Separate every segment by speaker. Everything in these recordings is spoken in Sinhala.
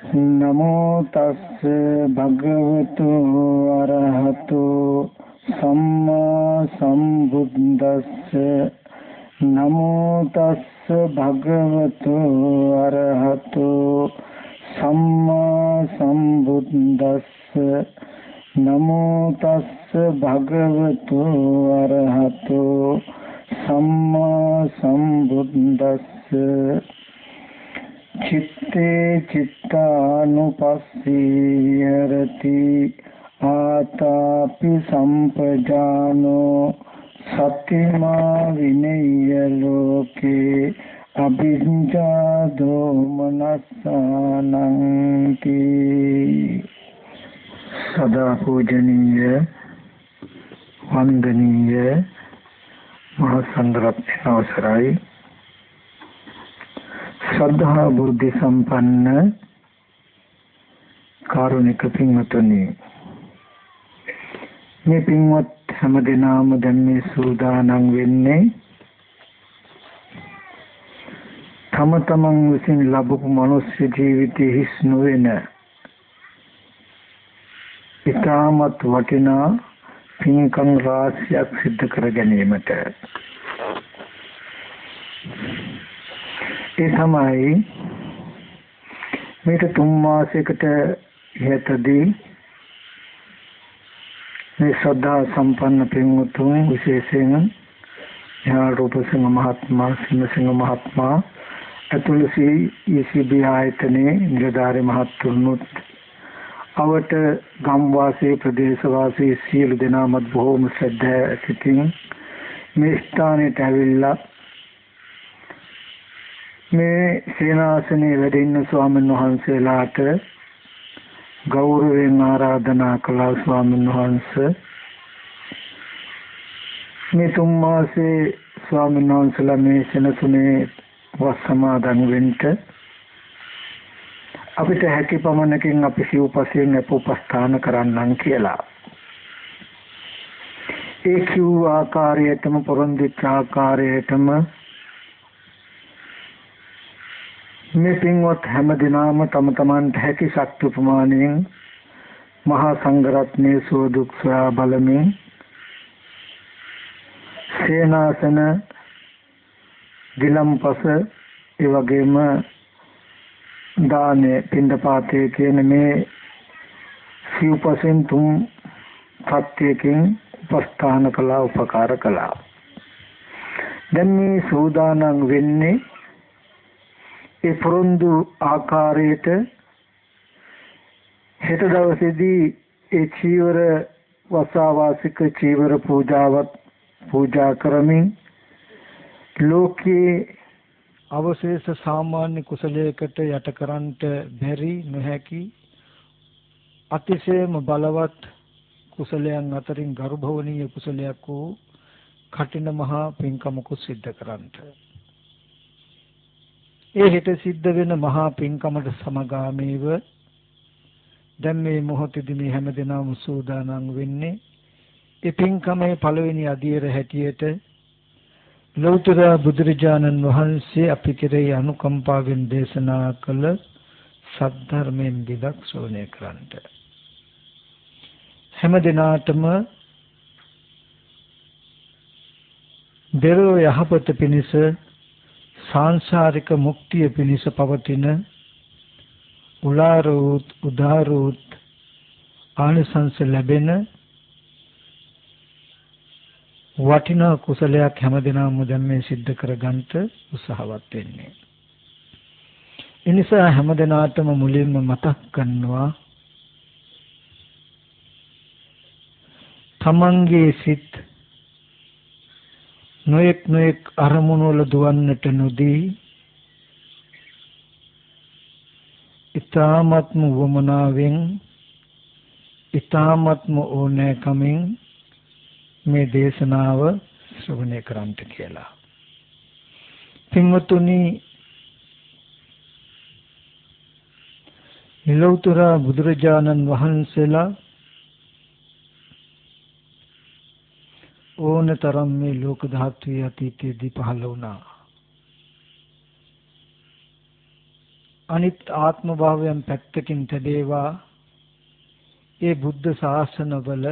Speaker 1: नमो तस्से भगवतो अरहतो सम्मा संबुद्दस्से नमो तस्से भगवतो अरहतो सम्मा संबुद्दस्से नमो तस्से भगवतो अरहतो सम्मा संबुद्दस्से चित्ते चित्तानुपस्सी विहरति आतापि संप्रजानो सतिमा विनय्य लोके अभिज्ञा दोमनस्सानंति। सदा पूजनीय वंदनीय महासंघरत्न अवसराय श्रद्धा बुद्धि संपन्न कारुणिक පින්වතුනි, මේ පින්වත් හැමදෙනාම දැන් මේ සූදානම් වෙන්නේ තම තමන් විසින් ලැබපු මනුෂ්‍ය ජීවිතයේ හිස් නොවන ඉතාමත් වටිනා පින්කම් රාශියක් සිද්ධ කර ගැනීමට. ඒ තමයි මේක 3 මාසයකට ඉහතදී මේ ශ්‍රද්ධා සම්පන්න පින්වතුන් විශේෂයෙන් ඥානරූපසිංහ මහත්මයා, සිංහසිංහ මහත්මයා ඇතුළු ECB ආයතනයේ නිලධාරී මහත්තුරුනුත් අවට ගම්වාසී ප්‍රදේශවාසී සියලු දෙනාමත් බොහෝම ශ්‍රද්ධා සිතින් මේ ස්ථානයට ඇවිල්ලා මේ සේනාසනයේ වැඩ ඉන්න ස්වාමීන් වහන්සේලාට ගෞරවයෙන් ආරාධනා කළා. ස්වාමීන් වහන්සේ, මේ 3 මාසේ ස්වාමීන් වහන්සේලා මේ සෙනසුනේ වස් සමාදන් වෙන්න අපිට හැකි පමණකින් අපි සිව්පසයෙන් උපස්ථාන කරන්නම් කියලා. ඒ කිව් ආකාරයටම පොරොන්දුච්ච ආකාරයටම මේ පින්වත් හැමදෙනාම තම තමන්ට හැකි ශක්ති ප්‍රමාණයෙන් මහා සංඝරත්නයේ සෝදුක් සොයා බලමින් සේනාසන ගිලම්පස ඒ වගේම දානේ පින්ඩපාතයේ කියන මේ සිව්පසෙන් 3 සත්‍යයෙන් උපස්ථාන කළා, උපකාර කළා. දැන් මේ සෝදානම් වෙන්නේ ඒ පොරොන්දු ආකාරයට හෙට දවසේදී ඒ චීවර වසාවාසික චීවර පූජාවත් පූජා කරමින් ලෝකයේ අවශේෂ සාමාන්‍ය කුසලයකට යටකරන්නට බැරි නොහැකි අතිශයම බලවත් කුසලයන් අතරින් ගරුභවනීය කුසලයක් වූ කටින මහා පින්කමක සිද්ධ කරන්නට. ඒ හිත සිද්ධ වෙන මහා පින්කමට සමගාමීව දැන් මේ මොහොතේදී මේ හැමදෙනාම සූදානම් වෙන්නේ ඒ පින්කමේ පළවෙනි අදියර හැටියට ලෞතර බුදුරජාණන් වහන්සේ අපි කෙරෙහි අනුකම්පාවෙන් දේශනා කළ සද්ධර්මයෙන් විදක් ශ්‍රවණය කරන්නට. හැමදෙනාටම දෙලොව යහපත පිණිස සංසාරික මුක්තිය පිණිස පවතින උදාරෝත් ආනිසංස ලැබෙන වටිනා කුසලයක් හැමදෙනාම දැන් මේ සිද්ධ කරගන්නට උත්සාහවත් වෙන්නේ. ඒ නිසා හැමදෙනාටම මුලින්ම මතක් කරනවා තමන්ගේ සිත් නොයෙක් අරමුණු වල දුවන්නට නොදී ඊ타ත්ම වමනාවෙන් ඊ타ත්ම ඕනෑකමින් මේ දේශනාව ශ්‍රවණය කරන්නට කියලා. පින්වතුනි, ලෞතර බුදුරජාණන් වහන්සේලා ඕනතරම් මේ ලෝක ධාතුවේ අතීතයේදී පහළ වුණා. අනිත් ආත්ම භාවයන් පැත්තකින් තැබේවා. ඒ බුද්ධ ශාසනවල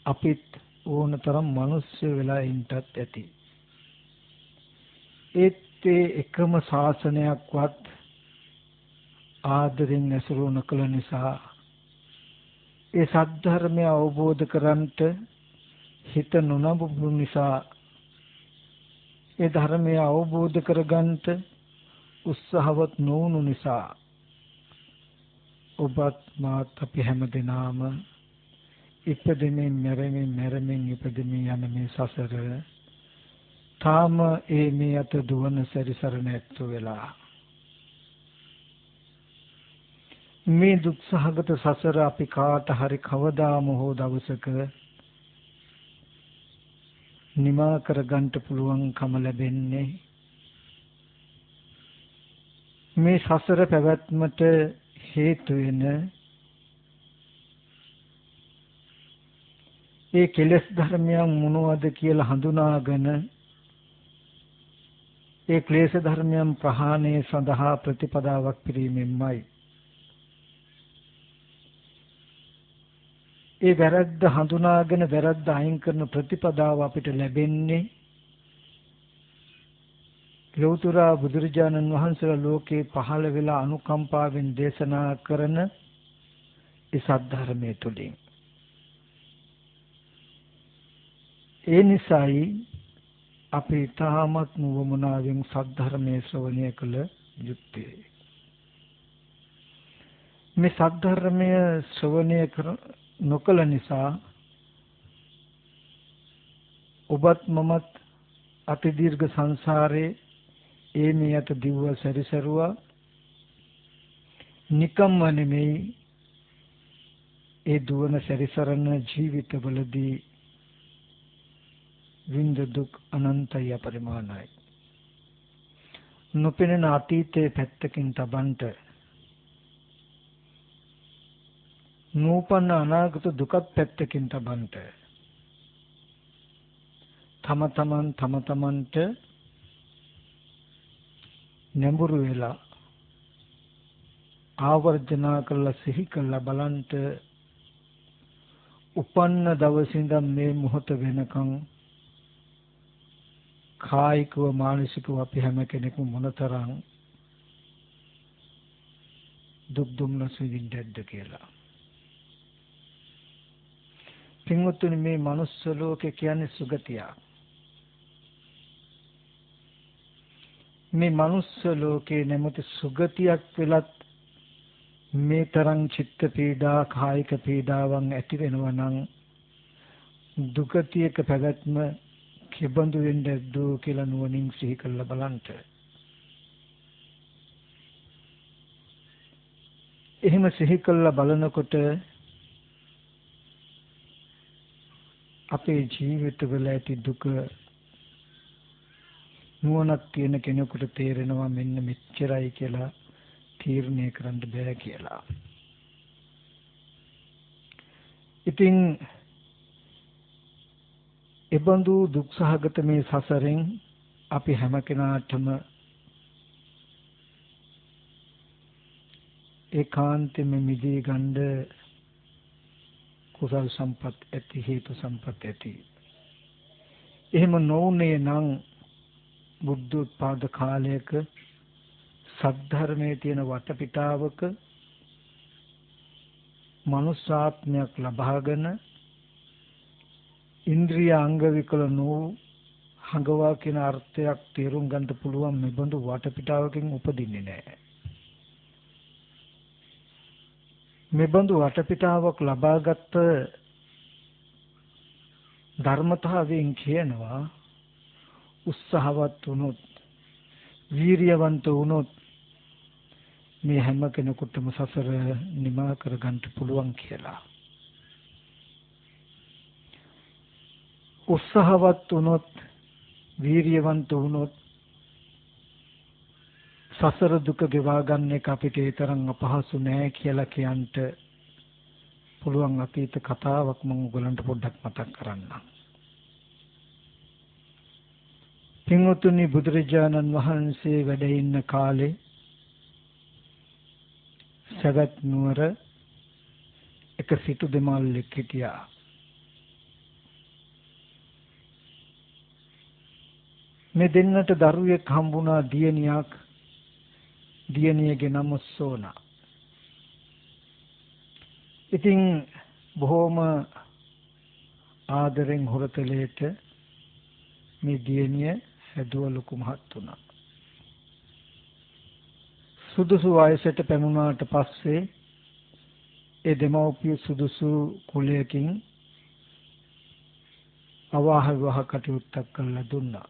Speaker 1: අපිත් ඕනතරම් මිනිස්සු වෙලා ඉන්නත් ඇති. ඒත් ඒ එකම ශාසනයක්වත් ආදරෙන් ඇසුරු නොකළ නිසා, ඒ සද්ධර්මය අවබෝධ කරන්ට හිත නොනබුණු නිසා, ඒ ධර්මය අවබෝධ කරගන්නට උත්සාහවත් නොවුණු නිසා, ඔබත් මාත් අපි හැමදෙනාම ඉපදෙමින් මැරෙමින් ඉපදෙමින් යන මේ සසර තාම මේ අත දුවන සැරිසරන ඇත්තු වෙලා, මේ දුක්සහගත සසර අපි කාට හරි කවදාම හෝ දවසක නිමා කරගන්න පුළුවන්කම ලැබෙන්නේ මේ සසර පැවැත්මට හේතු වෙන ඒ කෙලෙස් ධර්මයන් මොනවද කියලා හඳුනාගෙන ඒ ක්ලේශ ධර්මයන් ප්‍රහාණය සඳහා ප්‍රතිපදාවක් පිරීමෙන්මයි. ඒ වැරද්ද හඳුනාගෙන වැරද්ද අයින් කරන ප්‍රතිපදාව අපිට ලැබෙන්නේ ලෞතර බුදුරජාණන් වහන්සේලා ලෝකේ පහළ වෙලා අනුකම්පාවෙන් දේශනා කරන ඒ සද්ධර්මයේ තුලින්. ඒ නිසායි අපි තාමත් නුවමනාවෙන් සද්ධර්මයේ ශ්‍රවණය කළ යුත්තේ. මේ සද්ධර්මය ශ්‍රවණය නොකළ නිසා ඔබත් මමත් අති දීර්ඝ සංසාරේ මේ අත දිව්ව සැරිසරුවා. නිකම්ම නෙමෙයි, ඒ දුවන සැරිසරන ජීවිතවලදී විඳ දුක් අනන්තය පරිමාණයි. නොපෙනෙන අතීතයේ පැත්තකින් තබන්ට, නූපන්න අනාගත දුකත් පැත්තකින් තබන්ට, තම තමන්ට නැඹුරු වෙලා ආවර්ජනා කරලා සිහි කරලා බලන්ට, උපන්න දවසේ ඉඳන් මේ මොහොත වෙනකන් කායිකව මානසිකව අපි හැම කෙනෙකුම මොනතරම් දුක් දුම්නස් විඳින්නද කියලා. පින්වත්නි, මේ මනුස්ස ලෝකේ කියන්නේ සුගතියක්. මේ මනුස්ස ලෝකේ නැමැති සුගතියක් වෙලත් මේ තරම් චිත්ත පීඩා, කායික පීඩාවන් ඇති වෙනවා නම් දුගතියක පැවැත්ම කෙබඳු වෙන්නද කියලා නුවණින් සිහි කරලා බලන්න. එහෙම සිහි කරලා බලනකොට අපේ ජීවිතවල ඇති දුක නුවණක් තියෙන කෙනෙකුට තේරෙනවා මෙන්න මෙච්චරයි කියලා තීරණය කරන්න බෑ කියලා. ඉතින් එබඳු දුක්සහගත මේ සසරෙන් අපි හැම කෙනාටම ඒකාන්තෙම මිදී ගන්න කුසල් සම්පත් ඇති, හේතු සම්පත් ඇති. එහෙම නොවුනේ නම් බුද්ධෝත්පාද කාලයක සද්ධර්මයේ තියෙන වටපිටාවක මනුෂ්‍යාත්මයක් ලබාගෙන ඉන්ද්‍රිය අංග විකල වූ හඟවා කියන අර්ථයක් තේරුම් ගන්න පුළුවන් මෙබඳු වටපිටාවකින් උපදින්නේ නැහැ. මෙබඳු වටපිටාවක් ලබාගත් ධර්මතාවයෙන් කියනවා උත්සාහවත් වුණොත්, වීරියවන්ත වුණොත් මේ හැම කෙනෙකුටම සසර නිමා කරගන්න පුළුවන් කියලා. උත්සාහවත් වුණොත්, වීරියවන්ත වුණොත් සසර දුක ගෙවා ගන්න එක අපිට ඒ තරම් අපහසු නෑ කියලා කියන්ට පුළුවන් අතීත කතාවක් මම ඔයගලන්ට පොඩ්ඩක් මතක් කරන්නම්. පින්වතුනි, බුදුරජාණන් වහන්සේ වැඩ ඉන්න කාලේ සවැත් නුවර එක සිටු දෙමල්ලෙක් හිටියා. මේ දෙන්නට දරුවෙක් හම්බුණා, දියණියක්. දියණියගේ නම සෝනා. ඉතින් බොහොම ආදරෙන් හොරතලයට මේ දියණිය හැදුව ලොකු මහත් වුණා. සුදුසු වයසට පැමුණාට පස්සේ ඒ දෙමව්පිය සුදුසු කුලයකින් අවාහ විවාහ කටයුත්තක් කරලා දුන්නා.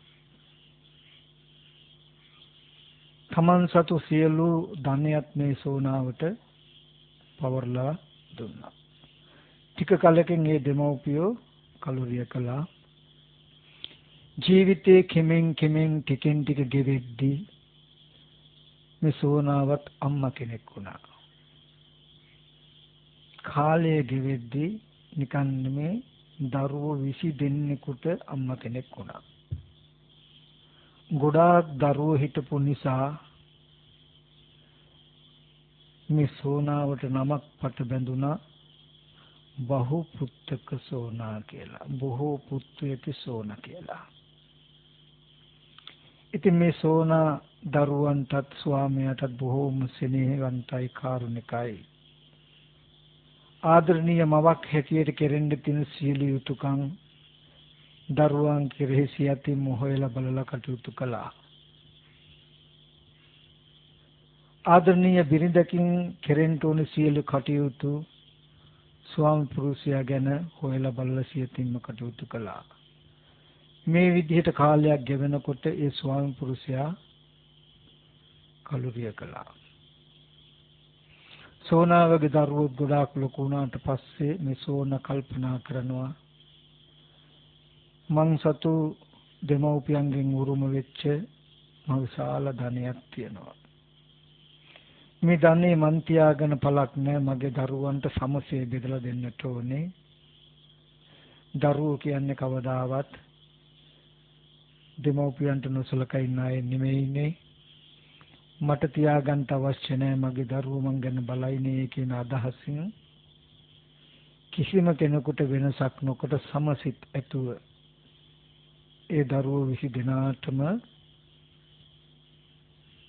Speaker 1: තමන් සතු සියලු ධනයත් මේ සෝනාවට පවර්ලා දුන්නා. ටික කලකින් මේ දෙමව්පියෝ කලුරිය කළා. ජීවිතේ කෙමෙන් කෙමෙන් ටිකෙන් ටික ගෙවෙද්දී මේ සෝනාවත් අම්මා කෙනෙක් වුණා. කාලය ගෙවෙද්දී නිකන් මේ දරුවෝ 20 දෙනෙකුට අම්මා කෙනෙක් වුණා. ගොඩාක් දරුවෝ හිටපු නිසා මේ සෝනාවට නමක් පට බැඳුණා, බහු පුත්තක සෝනා කියලා. බොහෝ පුත්තු ඇති සෝනා කියලා. ඉතින් මේ සෝනා දරුවන්ටත් ස්වාමියාටත් බොහෝම ස්නේහවන්තයි, කාරුණිකයි. ආදරණීය මවක් හැටියට කෙරෙන්න තියෙන සීල යුතුයකම් දරුවන් කෙරෙහි සියතින් හොයලා බලලා කටයුතු කළා. ආදරණීය බිරිඳකින් කෙරෙන්න ඕන සියලු කටයුතු ස්වාමි පුරුෂයා ගැන හොයලා බලලා සියතින්ම කටයුතු කළා. මේ විදිහට කාලයක් ගෙවෙනකොට ඒ ස්වාමි පුරුෂයා කලුරිය කළා. සෝනාවගේ දරුවෝ ගොඩාක් ලොකු වුණාට පස්සේ මේ සෝනා කල්පනා කරනවා, මං සතු දෙමව්පියන්ගෙන් උරුම වෙච්ච මහ විශාල ධනයක් තියෙනවා. මේ ධනෙ මන් තියාගෙන පළක් නැහැ. මගේ දරුවන්ට සමසේ බෙදලා දෙන්නට ඕනේ. දරුවෝ කියන්නේ කවදාවත් දෙමව්පියන්ට නොසලකා ඉන්න අය නෙමෙයිනේ. මට තියාගන්න අවශ්‍ය නැහැ. මගේ දරුවෝ මං ගැන බලයිනේ කියන අදහසින් කිසිම කෙනෙකුට වෙනසක් නොකොට සමසිත ඇතුව ඒ දරුවෝ 20 දෙනාටම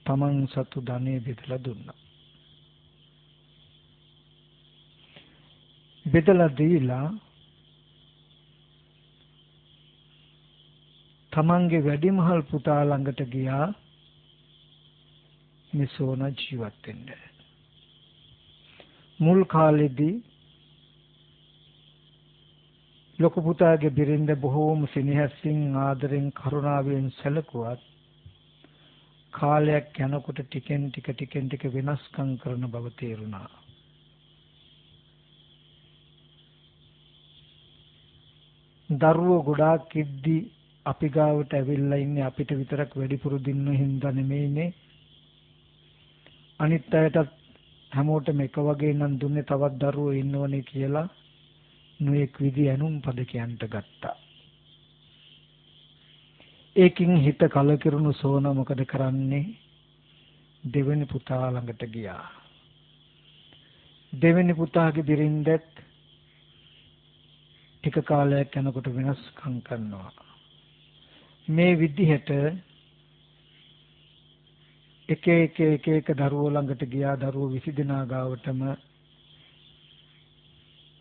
Speaker 1: තමන් සතු ධනෙ බෙදලා දුන්නා. බෙදලා දීලා තමන්ගේ වැඩිමහල් පුතා ළඟට ගියා මේ සෝනා ජීවත් වෙන්න. මුල් කාලෙදී ලොකු පුතාගේ බිරිඳ බොහෝම සෙනෙහසින් ආදරෙන් කරුණාවෙන් සැලකුවත් කාලයක් යනකොට ටිකෙන් ටික වෙනස්කම් කරන බව තේරුණා. දරුවෝ ගොඩාක් ඉද්දි අපි ගාවට ඇවිල්ලා ඉන්නේ අපිට විතරක් වැඩිපුර දින්න හින්දා නෙමෙයිනේ. අනිත් අයටත් හැමෝටම එක වගේ නම් දුන්නේ, තවත් දරුවෝ ඉන්නවනේ කියලා නොඑක් විදි ඇනුම් පද කියන්ට ගත්තා. ඒකින් හිත කලකිරුණු සෝනා මොකද කරන්නේ? දෙවෙනි පුතා ළඟට ගියා. දෙවෙනි පුතාගේ බිරිඳත් ටික කාලයක් යනකොට වෙනස්කම් කරනවා. මේ විදිහට එක දරුවෝ ළඟට ගියා. දරුවෝ 20 දෙනා ගාවටම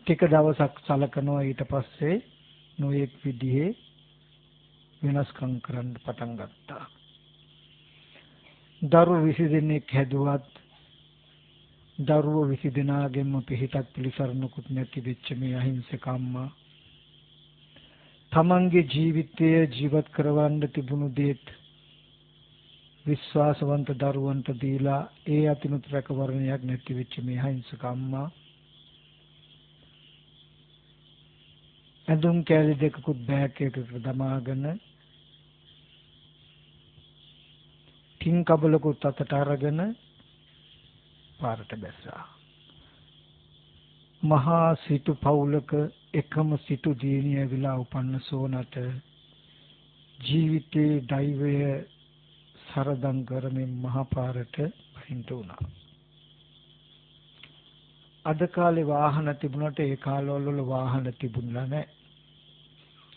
Speaker 1: ටික දවසක් සලකනවා. ඊට පස්සේ නොඑක් විදිහේ වෙනස්කම් කරන්න පටන් ගත්තා. දරුවෝ 20 දෙනෙක් හැදුවත් දරුවෝ 20 දෙනාගෙන්ම පිහිටක් පිළිසරණකුත් නැති වෙච්ච මේ අහිංසක අම්මා තමන්ගේ ජීවිතය ජීවත් කරවන්න තිබුණු දේත් විශ්වාසවන්ත දරුවන්ට දීලා ඒ අතිනුත් රැකවරණයක් නැති වෙච්ච මේ අහිංසක අම්මා ඇඳුම් කෑලි දෙකකුත් බෑග් එකකට දමාගෙන තින් කබලකුත් අතට අරගෙන පාරට බැස්සා. මහා සිටු පවුලක එකම සිටු දියණිය විලා උපන්න සෝනට ජීවිතේ දෛවය සරදම් කරමින් මහා පාරට බහින්න උනා. අද කාලේ වාහන තිබුණාට ඒ කාලවල වාහන තිබුණා නැහැ.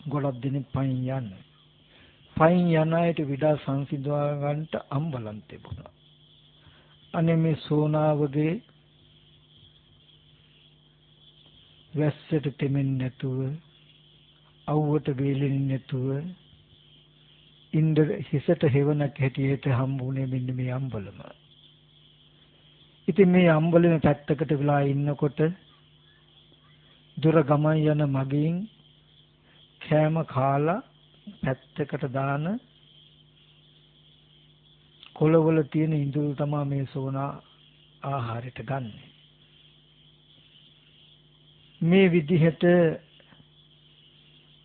Speaker 1: ගොඩක් දෙනෙක් පයින් යන්නේ. පයින් යන අයට විඩා සංසිඳවා ගන්නට අම්බලම් තිබුණා. අනේ මේ සෝනාවගේ වැස්සට තෙමෙන්නේ නැතුව, අවුවට වේලෙන්නේ නැතුව ඉන්ද හිසට හෙවණක් හැටියට හම්බුනේ මෙන්න මේ අම්බලම. ඉතින් මේ අම්බලම පැත්තකට වෙලා ඉන්නකොට දුර ගමන් යන මගින් කෑම කාලා පැත්තකට දාන කොළවල තියෙන ඉඳුල් තමයි මේ සෝනා ආහාරයට ගන්න. මේ විදිහට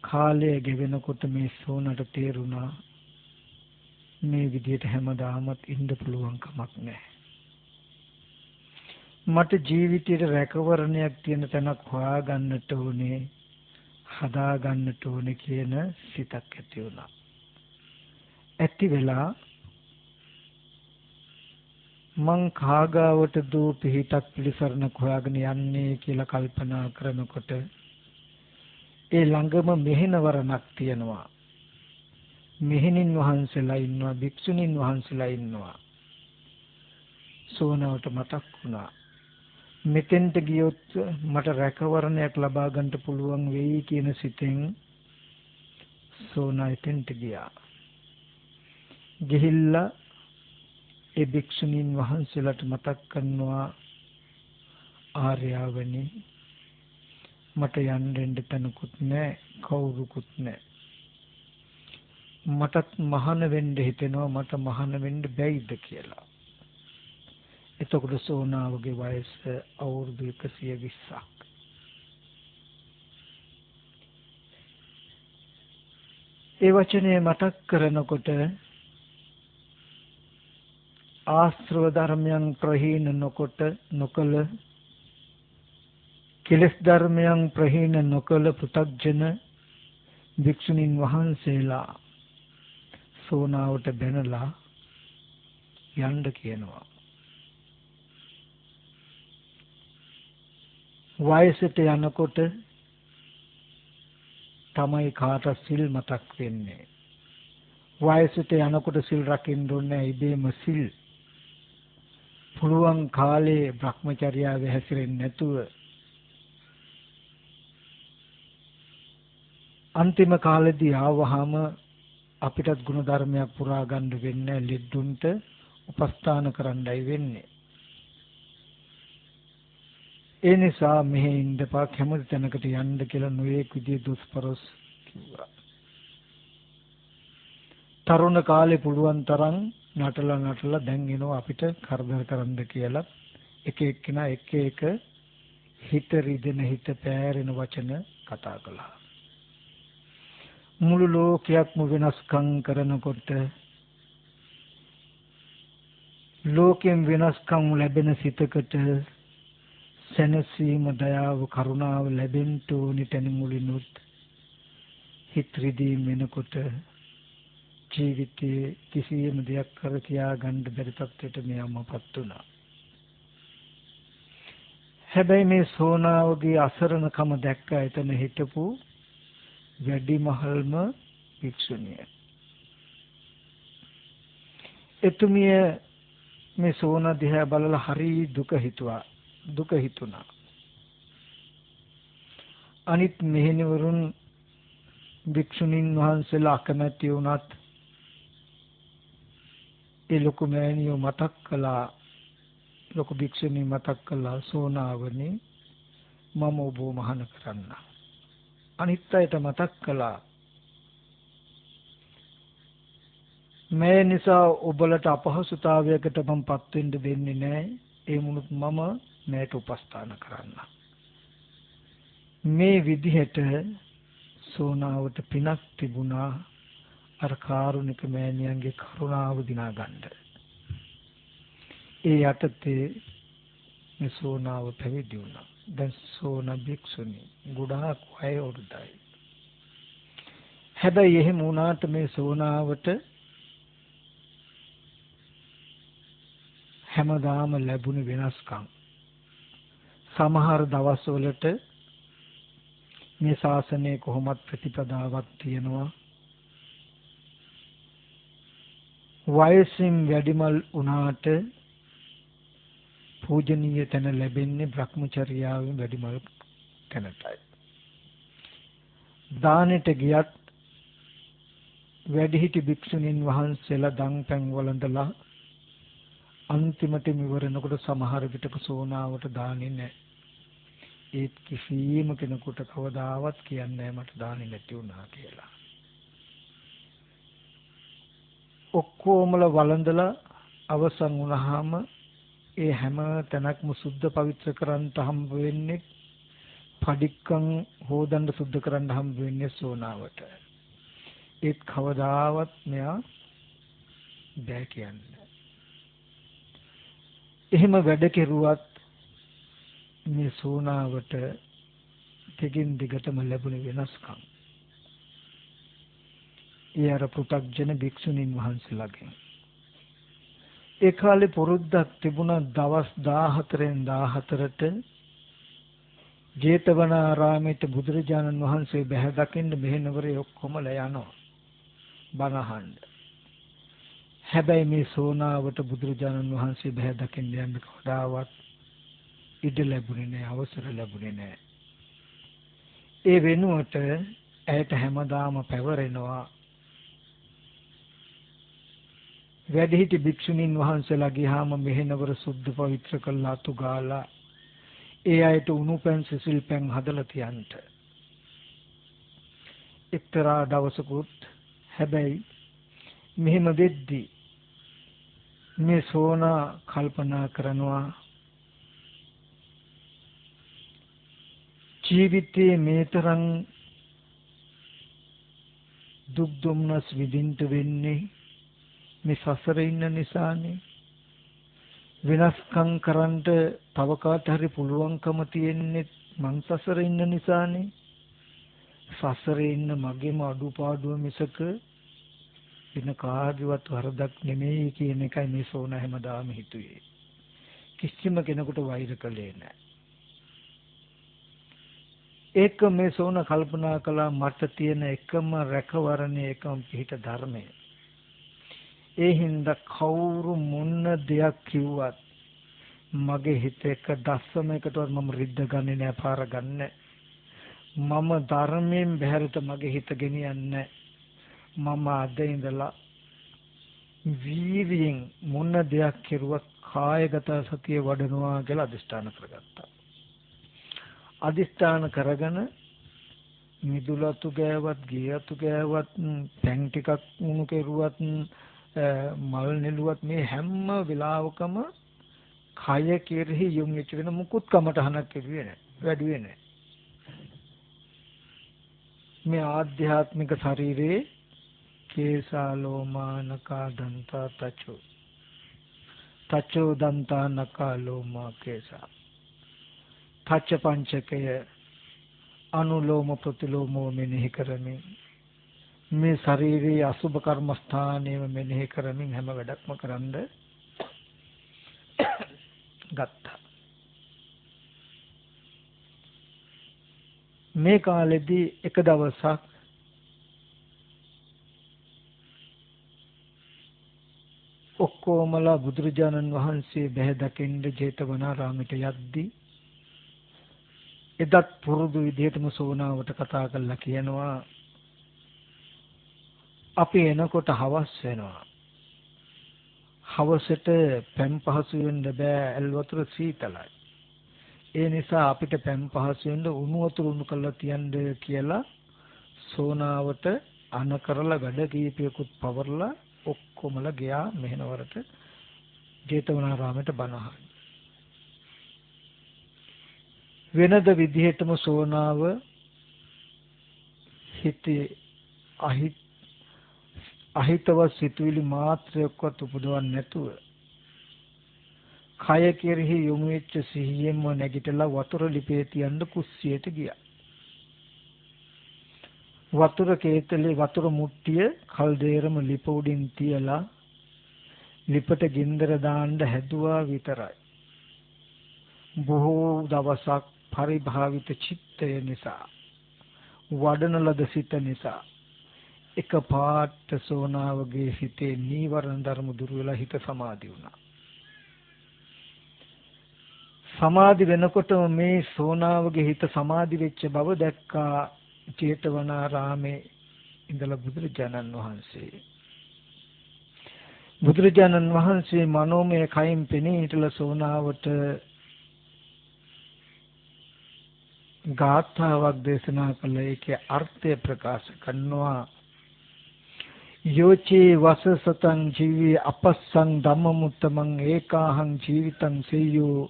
Speaker 1: කාලය ගෙවෙනකොට මේ සෝනට තේරුණා මේ විදිහට හැමදාමත් ඉන්න පුළුවන් කමක් නැහැ. මට ජීවිතයේ රැකවරණයක් තියෙන තැනක් හොයාගන්නට ඕනේ, හදාගන්නට ඕනේ කියන සිතක් ඇති වුණා. ඇති වෙලා මං කාගාවට දෝ පිහිටක් පිළිසරණක් හොයාගෙන යන්නේ කියලා කල්පනා කරනකොට ඒ ළඟම මෙහෙණවරණක් තියෙනවා. මෙහෙණින් වහන්සේලා ඉන්නවා, භික්ෂුණීන් වහන්සේලා ඉන්නවා. සෝනාවට මතක් වුණා මෙතෙන්ට ගියොත් මට රැකවරණයක් ලබා ගන්න පුළුවන් වෙයි කියන සිතෙන් සෝනා එතෙන්ට ගියා. ගිහිල්ලා ඒ භික්ෂුණීන් වහන්සේලාට මතක් කරනවා ආර්යාවනි මට යන්න දෙන්න තැනකුත් නැහැ, කවුරුකුත් නැහැ. මටත් මහාන වෙන්න හිතෙනවා, මට මහාන වෙන්න බැයිද කියලා. එතකොට සෝනාවගේ වයස අවුරුදු 120ක්. ඒ වචනේ මතක් කරනකොට ආශ්‍රව ධර්මයන් ප්‍රහීන නොකළ කෙලෙස් ධර්මයන් ප්‍රහීන නොකළ පෘථග්ජන භික්ෂුණීන් වහන්සේලා සෝනාවට බැනලා යන්න කියනවා. වයසට යනකොට තමයි කාට සිල් මතක් වෙන්නේ. වයසට යනකොට සිල් රකින්න ඕනේ ඉබේම සිල්. පුළුවන් කාලේ භ්‍රමචර්යාවේ හැසිරෙන්නේ නැතුව අන්තිම කාලෙදී ආවහම අපිටත් ගුණ ධර්මයක් පුරා ගන්න වෙන්නේ ලෙඩුන්ට උපස්ථාන කරන්නයි වෙන්නේ. ඒ නිසා මෙහි ඉඳපා කැමති තැනකට යන්න කියලා නොයෙක් විදිහේ දුෂ්පරස් කිව්වා. තරුණ කාලේ පුළුවන් තරම් නටලා දැන් එනවා අපිට කරදර කරන්න කියලා එක එක්කිනා එක හිත රිදෙන හිත පෑරෙන වචන කතා කළා. මුළු ලෝකයක්ම වෙනස්කම් කරනකොට ලෝකයෙන් වෙනස්කම් ලැබෙන සිතකට සැනසීම, දයාව, කරුණාව ලැබෙන්න ඕනි තැන මුලිනුත් හිත රිදීම වෙනකොට ජීවිතයේ කිසියම් දෙයක් කර කියා ගන්න බැරි තත්ත්වයට මෙයමපත් වුණා. හැබැයි මේ සෝනාවගේ අසරණකම දැක්ක එතන හිටපු වැඩිමහල්ම භික්ෂුණිය. එතුමිය මේ සෝනා දිහා බලලා හරි දුක හිතුණා. අනිත් මෙහෙණිවරුන් භික්ෂුණීන් වහන්සේලා අකමැති වුණත් ඒ ලොකු මෑණියෝ මතක් කළා, ලොකු භික්ෂුණී මතක් කළා සෝනාවනි මම ඔබ මහාන කරන්න. අනිත් අයට මතක් කළා මේ නිසා ඔබලට අපහසුතාවයකට මම පත් වෙන්න දෙන්නේ නැහැ. ඒ මුණුත් මම මේට උපස්ථාන කරන්න. මේ විදිහට සෝනාවට පිනක් තිබුණා අර කාරුණික මෑණියන්ගේ කරුණාව දිනා ගන්න. ඒ යටතේ මේ සෝනාව පැවිදි වුණා. දැන් සෝනා භික්ෂුණී ගොඩාක් වයෝවෘද්ධයි. හැබැයි එහෙම වුණාට මේ සෝනාවට හැමදාම ලැබුණේ වෙනස්කම්. සමහර දවස්වලට මේ ශාසනයේ කොහොමත් ප්‍රතිපදාවක් තියෙනවා. වයසින් වැඩිමල් වුණාට පූජනීය තැන ලැබෙන්නේ බ්‍රහ්මචර්යාවෙන් වැඩිමල් තැනටයි. දානෙට ගියත් වැඩිහිටි භික්ෂුණීන් වහන්සේලා දන් පැන් වළඳලා අන්තිමට ඉවරනකොට සමහර විටක සෝනාවට දාන්නේ නැහැ. ඒත් කිසිම කෙනෙකුට කවදාවත් කියන්නේ මට දාන්නේ නැති වුණා කියලා. ඔක්කොමල වළඳලා අවසන් වුණාම ඒ හැම තැනක්ම සුද්ධ පවිත්‍ර කරන්ට හම්බ වෙන්නේ පඩික්කම් හොදන්න සුද්ධ කරන්න හම්බ වෙන්නේ සෝනාවට. ඒත් කවදාවත් මෙයා බෑ කියන්නේ. එහෙම වැඩ කෙරුවත් මේ සෝනාවට දෙකින් දිගටම ලැබුණ වෙනස්කම්. ඒ අර පෘථග්ජන භික්ෂුණීන් වහන්සේලාගෙන්. ඒ කාලේ පුරුද්දක් තිබුණා දවස් 14න් 14ට ජේතවනාරාමයට බුදුරජාණන් වහන්සේ බැහැ දකින්න මෙහෙණවරේ ඔක්කොමලා යනවා බණ අහන්න. හැබැයි මේ සෝනාවට බුදුරජාණන් වහන්සේ බැහැ දකින්න යන්න කවදාවත් ඉඩ ලැබුණේ නැහැ, අවසර ලැබුණේ නැහැ. ඒ වෙනුවට ඇයට හැමදාම පැවරෙනවා වැඩිහිටි භික්ෂුණීන් වහන්සේලා ගියාම මෙහෙණවර සුද්ධ පවිත්‍ර කළා අතු ගාලා ඒ අයට උණු පැන් සිසිල් පැන් හදලා තියන්ට. එක්තරා දවසකුත් හැබැයි මෙහෙම වෙද්දි මේ සෝනා කල්පනා කරනවා ජීවිතයේ මේ තරම් දුක් දුම්නස් විඳින්න වෙන්නේ මේ සසරේ ඉන්න නිසානේ. වෙනස්කම් කරන්න තව කාට හරි පුළුවන්කම තියෙන්නේ මං සසරේ ඉන්න නිසානේ. සසරේ ඉන්න මගේම අඩුපාඩුව මිසක වෙන කාගේවත් වරදක් නෙමෙයි කියන එකයි මේ සෝන හැමදාම හිතුවේ. කිසිම කෙනෙකුට වෛර කළේ නැහැ. ඒක මේ සෝන කල්පනා කළා මට තියෙන එකම රැකවරණේ එකම පිහිට ධර්මය. ඒ හින්දා කවුරු මොන දෙයක් කිව්වත් මගේ හිත එක දස්සමයකටවත් මම රිද්ද ගන්නේ නැහැ, පාර ගන්නෑ. මම ධර්මයෙන් බැහැරට මගේ හිත ගෙනියන්නේ. මම අද ඉඳලා වීර්යයෙන් මොන දෙයක් කෙරුවත් කායගත සතිය වඩනවා කියලා අදිෂ්ඨාන කරගත්තා. අදිෂ්ඨාන කරගෙන මිදුලතු ගෑවත් ගියතු ගෑවත් පැන් ටිකක් උණු කෙරුවත් මල් නෙළුවත් මේ හැම වෙලාවකම කය කෙරෙහි යොමු වෙච්ච වෙන මුකුත් කමටහනක් කෙරුවේ නැහැ, වැඩුවේ නැහැ. මේ ආධ්‍යාත්මික ශරීරේ කේසා ලෝමා නකා දන්තා තචෝ දන්තා නකා ලෝමා කේසා තච්ච පංචකය අනුලෝම ප්‍රතිලෝමෝ මෙනෙහි කරමින් මේ ශරීරයේ අසුභ කර්මස්ථානයම මෙනෙහි කරමින් හැම වැඩක්ම කරන්ද ගත්තා. මේ කාලෙදී එක දවසක් ඔක්කොමලා බුදුරජාණන් වහන්සේ බැහැ දකින්න ජේතවනාරාමයට යද්දී එදත් පුරුදු විදිහටම සෝනාවට කතා කරලා කියනවා අපි එනකොට හවස් වෙනවා. හවසට පැන් පහසු වෙන්න බෑ, ඇල් වතුර සීතලයි. ඒ නිසා අපිට පැන් පහසු වෙන්න උණු වතුර උණු කරලා තියන්න කියලා සෝනාවට අන කරලා වැඩ කීපයකුත් පවර්ලා ඔක්කොමලා ගියා මෙහෙණවරට ජේතවනාරාමයට බණ අහන්න. වෙනද විදිහටම සෝනාව හිතේ අහිතවත් සිතුවිලි මාත්‍රයක්වත් උපදවන්නේ නැතුව කය කෙරෙහි යොමු වෙච්ච සිහියෙන්ම නැගිටලා වතුර ලිපේ තියන්න කුස්සියට ගියා. වතුර කේතලේ වතුර මුට්ටිය කල්දේරම ලිප උඩින් තියලා ලිපට ගින්දර දාන්න හැදුවා විතරයි. බොහෝ දවසක් පරිභාවිත චිත්තය නිසා වඩන ලද සිත නිසා එකපාරට සෝනාවගේ හිතේ නීවරණ ධර්ම දුර වෙලා හිත සමාධි වුණා. සමාධි වෙනකොටම මේ සෝනාවගේ හිත සමාධි වෙච්ච බව දැක්කා ජේතවනාරාමේ ඉඳලා බුදුරජාණන් වහන්සේ. බුදුරජාණන් වහන්සේ මනෝමය කයින් පෙනී හිටලා සෝනාවට ගාථාවක් දේශනා කළ ඒකේ අර්ථය ප්‍රකාශ කරනවා. යෝචේ වසසතං ජීවී අපස්සං ධම්මමුත්තමං ඒකාහං ජීවිතං සෙය්‍යෝ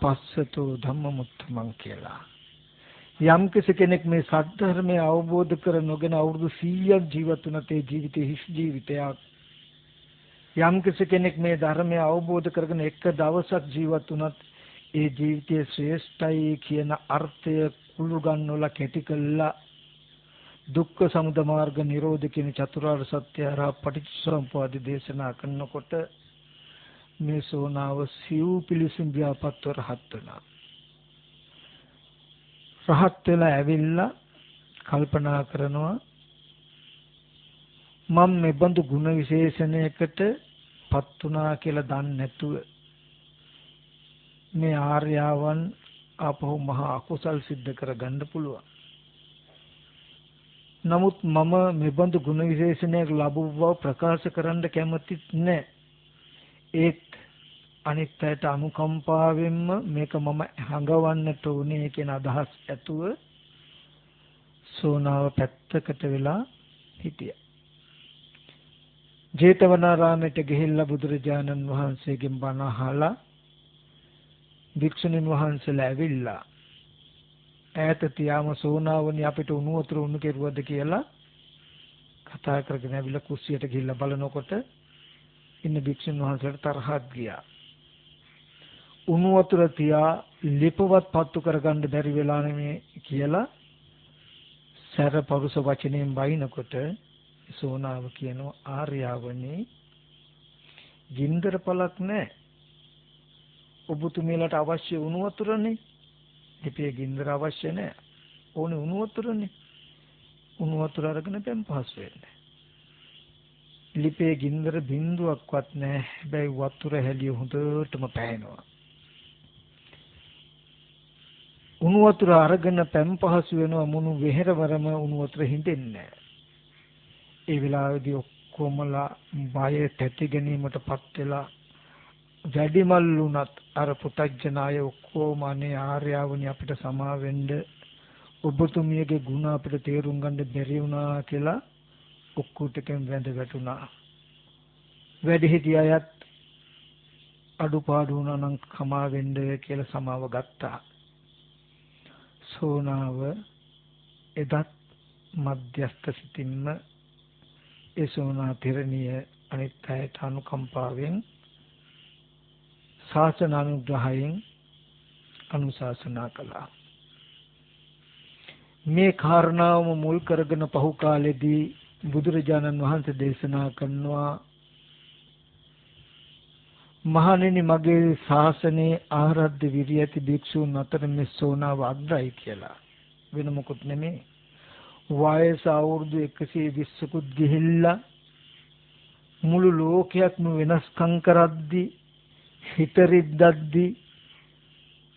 Speaker 1: පස්සතෝ ධම්මමුත්තමං කියලා. යම් කෙනෙක් මේ සත්‍ය අවබෝධ කර නොගෙන අවුරුදු 100ක් ජීවත් වුණත් ඒ ජීවිතේ හිස් ජීවිතයක්. යම් කෙනෙක් මේ ධර්මය අවබෝධ කරගෙන එක දවසක් ජීවත් වුණත් ඒ ජීවිතයේ ශ්‍රේෂ්ඨයි කියන අර්ථය කුළු ගන්නවලා කැටි කළා දුක්ඛ සමුදය මාර්ග නිරෝධ කියන චතුරාර්ය සත්‍ය හරහා පටිච්චසමුප්පාද දේශනා කරනකොට මේ සෝනාව සිව් පිළිසින් ව්‍යාපත්ව රහත් වෙනවා. රහත් වෙලා ඇවිල්ලා කල්පනා කරනවා මම මේ බඳු ගුණ විශේෂණයකට පත් වුණා කියලා දන්නේ නැතුව මේ ආර්යයන් අපහු මහා අකුසල් සිද්ධ කරගන්න පුළුවන්. නමුත් මම මේ බඳු ගුණ විශේෂණයක් ලැබුව බව ප්‍රකාශ කරන්න කැමතිත් නැහැ. ඒත් අනිත් අයට අනුකම්පාවෙන්ම මේක මම හඟවන්නට උනේ කියන අදහස් ඇතුව සෝනාව පැත්තකට වෙලා හිටියා. ජේතවනාරාමයට ගිහිල්ලා බුදුරජාණන් වහන්සේගෙන් බණ අහලා භික්ෂුණීන් වහන්සේලා ඇවිල්ලා ඈත තියාම සෝනාවනි අපිට උණු වතුර උණු කෙරුවද කියලා කතා කරගෙන ඇවිල්ලා කුස්සියට ගිහිල්ලා බලනකොට ඉන්න භික්ෂුන් වහන්සේට තරහක් ගියා. උණු වතුර තියා ලිපවත් පත්තු කරගන්න බැරි වෙලා නෙමේ කියලා සැර පරුස වචනයෙන් බයිනකොට සෝනාව කියනවා ආර්යාවනි ගින්දර පළක් නැහැ. ඔබතුමියලට අවශ්‍ය උණු වතුරනේ. ලිපේ ගින්දර අවශ්‍ය නැහැ. ඕනේ උණු වතුරනේ. උණු වතුර අරගෙන පෙම්පහස් වෙන්න. ලිපේ ගින්දර බිඳුවක්වත් නැහැ. හැබැයි වතුර හැලිය හොඳටම පැහැෙනවා. උණු වතුර අරගෙන පෙම්පහස් වෙනවා මුණු වෙහෙරවරම උණු වතුර හින්දෙන්නේ නැහැ. ඒ වෙලාවේදී ඔක්කොමලා බය තැති ගැනීමටපත් වෙලා වැඩිමල් වුණත් අර පුතඥාය ඔක්කොම අනේ ආර්යාවනි අපිට සමා වෙන්න ඔබතුමියගේ ගුණ අපිට තේරුම් ගන්න බැරි වුණා කියලා ඔක්කොටකෙන් වැඳ වැටුණා. වැඩිහිටි අයත් අඩුපාඩු වුණා නම් කමා වෙන්න කියලා සමාව ගත්තා. සෝනාව එදත් මධ්‍යස්ථ සිතින්ම ඒ සෝනා තිරණිය අනිත් අයට අනුකම්පාවෙන් ශාසන අනුග්‍රහයෙන් අනුශාසනා කළා. මේ කාරණාවම මුල් කරගෙන පහු කාලෙදී බුදුරජාණන් වහන්සේ දේශනා කරනවා මහණෙනි මගේ ශාසනයේ ආරද්ධ විරිය ඇති භික්ෂූන් අතර මේ සෝනාව අග්‍රයි කියලා. වෙන මොකුත් නෙමෙයි. වයස අවුරුදු 120කුත් ගිහිල්ලා මුළු ලෝකයක්ම වෙනස්කම් කරද්දී හිතරිද්දද්දී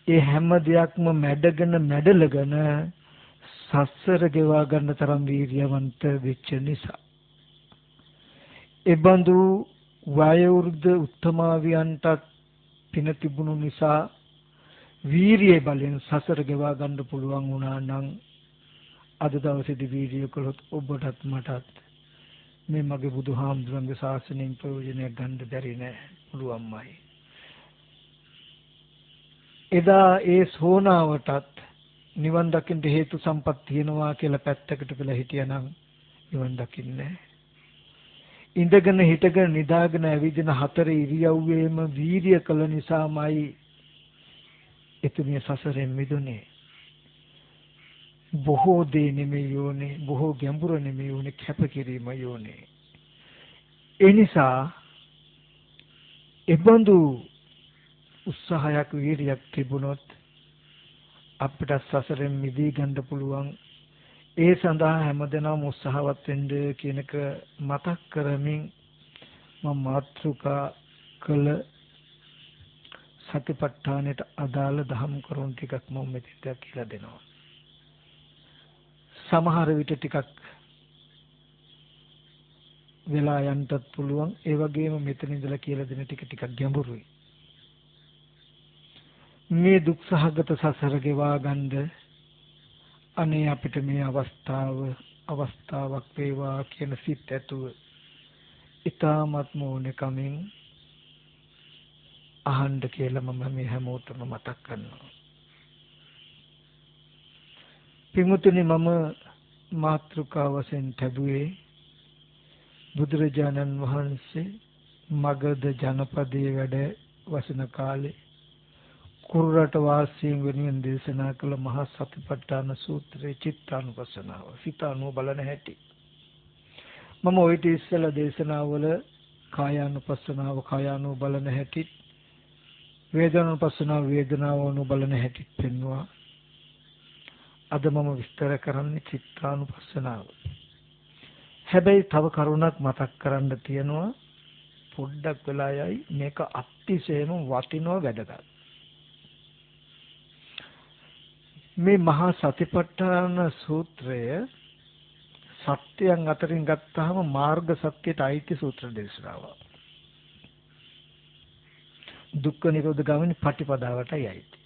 Speaker 1: ඒ හැම දෙයක්ම මැඩලගෙන සසර ගෙවා ගන්න තරම් වීර්යවන්ත වෙච්ච නිසා එබඳු වයෝවෘද්ධ උත්තමාවියන්ටත් පින තිබුණු නිසා වීරිය බලෙන් සසර ගෙවා ගන්න පුළුවන් වුණා නම් අද දවසේදී වීර්යය කළොත් ඔබටත් මටත් මේ මගේ බුදුහාමුදුරන්ගේ ශාසනයෙන් ප්‍රයෝජනයක් ගන්න බැරි නෑ පුළුවන්මයි. එදා ඒ සෝනාවටත් නිවන් දකින්න හේතු සම්පත් තියෙනවා කියලා පැත්තකට වෙලා හිටියානම් නිවන් දකින්නේ නෑ. ඉඳගෙන හිටගෙන නිදාගෙන ඇවිදින හතර ඉරියව්වේම වීර්ය කළ නිසාමයි එතුමිය සසරෙන් මිදුනේ. බොහෝ දේ නෙමෙයි යෝනේ, බොහෝ ගැඹුර නෙමෙයි යෝනේ, කැපකිරීම යෝනේ. ඒ නිසා එබඳු උත්සාහයක් වීරියක් තිබුණොත් අපිට සසරෙන් මිදී ගන්න පුළුවන්. ඒ සඳහා හැමදෙනාම උත්සාහවත් වෙන්න කියන එක මතක් කරමින් මම මාතෘකා කළ සතිපට්ඨානෙට අදාළ දහම් කරුණු ටිකක් මම මෙතෙන්ට කියලා දෙනවා. සමහර විට ටිකක් වෙලා යන්නත් පුළුවන්. ඒ වගේම මෙතන ඉඳලා කියලා දෙන ටික ගැඹුරුයි. මේ දුක්සහගත සසර ගෙවා ගන්න අනේ අපිට මේ අවස්ථාවක් වේවා කියන සිත් ඇතුව ඊ타ත්ම ඕනේ කමින් අහන්න කියලා මම මේ හැමෝටම මතක් කරනවා. පින්වතුනි, මම මාතෘකාව වශයෙන් ලැබුවේ බුදුරජාණන් වහන්සේ මගධ ජනපදයේ වැඩ වසන කාලේ කුරුරට වාසීන් වෙනුවෙන් දේශනා කළ මහා සතිපට්ඨාන සූත්‍රයේ චිත්තානුපස්සනාව, සිතානුව බලන හැටි. මම ওই ඉස්සෙල්ලා දේශනාවල කායානුපස්සනාව බලන හැටි, වේදනානුපස්සනාව වේදනාවනුව බලන හැටි පෙන්වුවා. අද මම විස්තර කරන්නේ චිත්තානුපස්සනාව. හැබැයි තව කරුණක් මතක් කරන්න තියෙනවා. පොඩ්ඩක් වෙලා යයි. මේක අතිශයම වටිනවා, වැදගත්. මේ මහා සතිපට්ඨාන සූත්‍රය සත්‍යයන් අතරින් ගත්තාම මාර්ග සත්‍යයට අයිති සූත්‍ර දේශනාවක්. දුක්ඛ නිරෝධ ගාමිනී පටිපදාවටයි අයිති.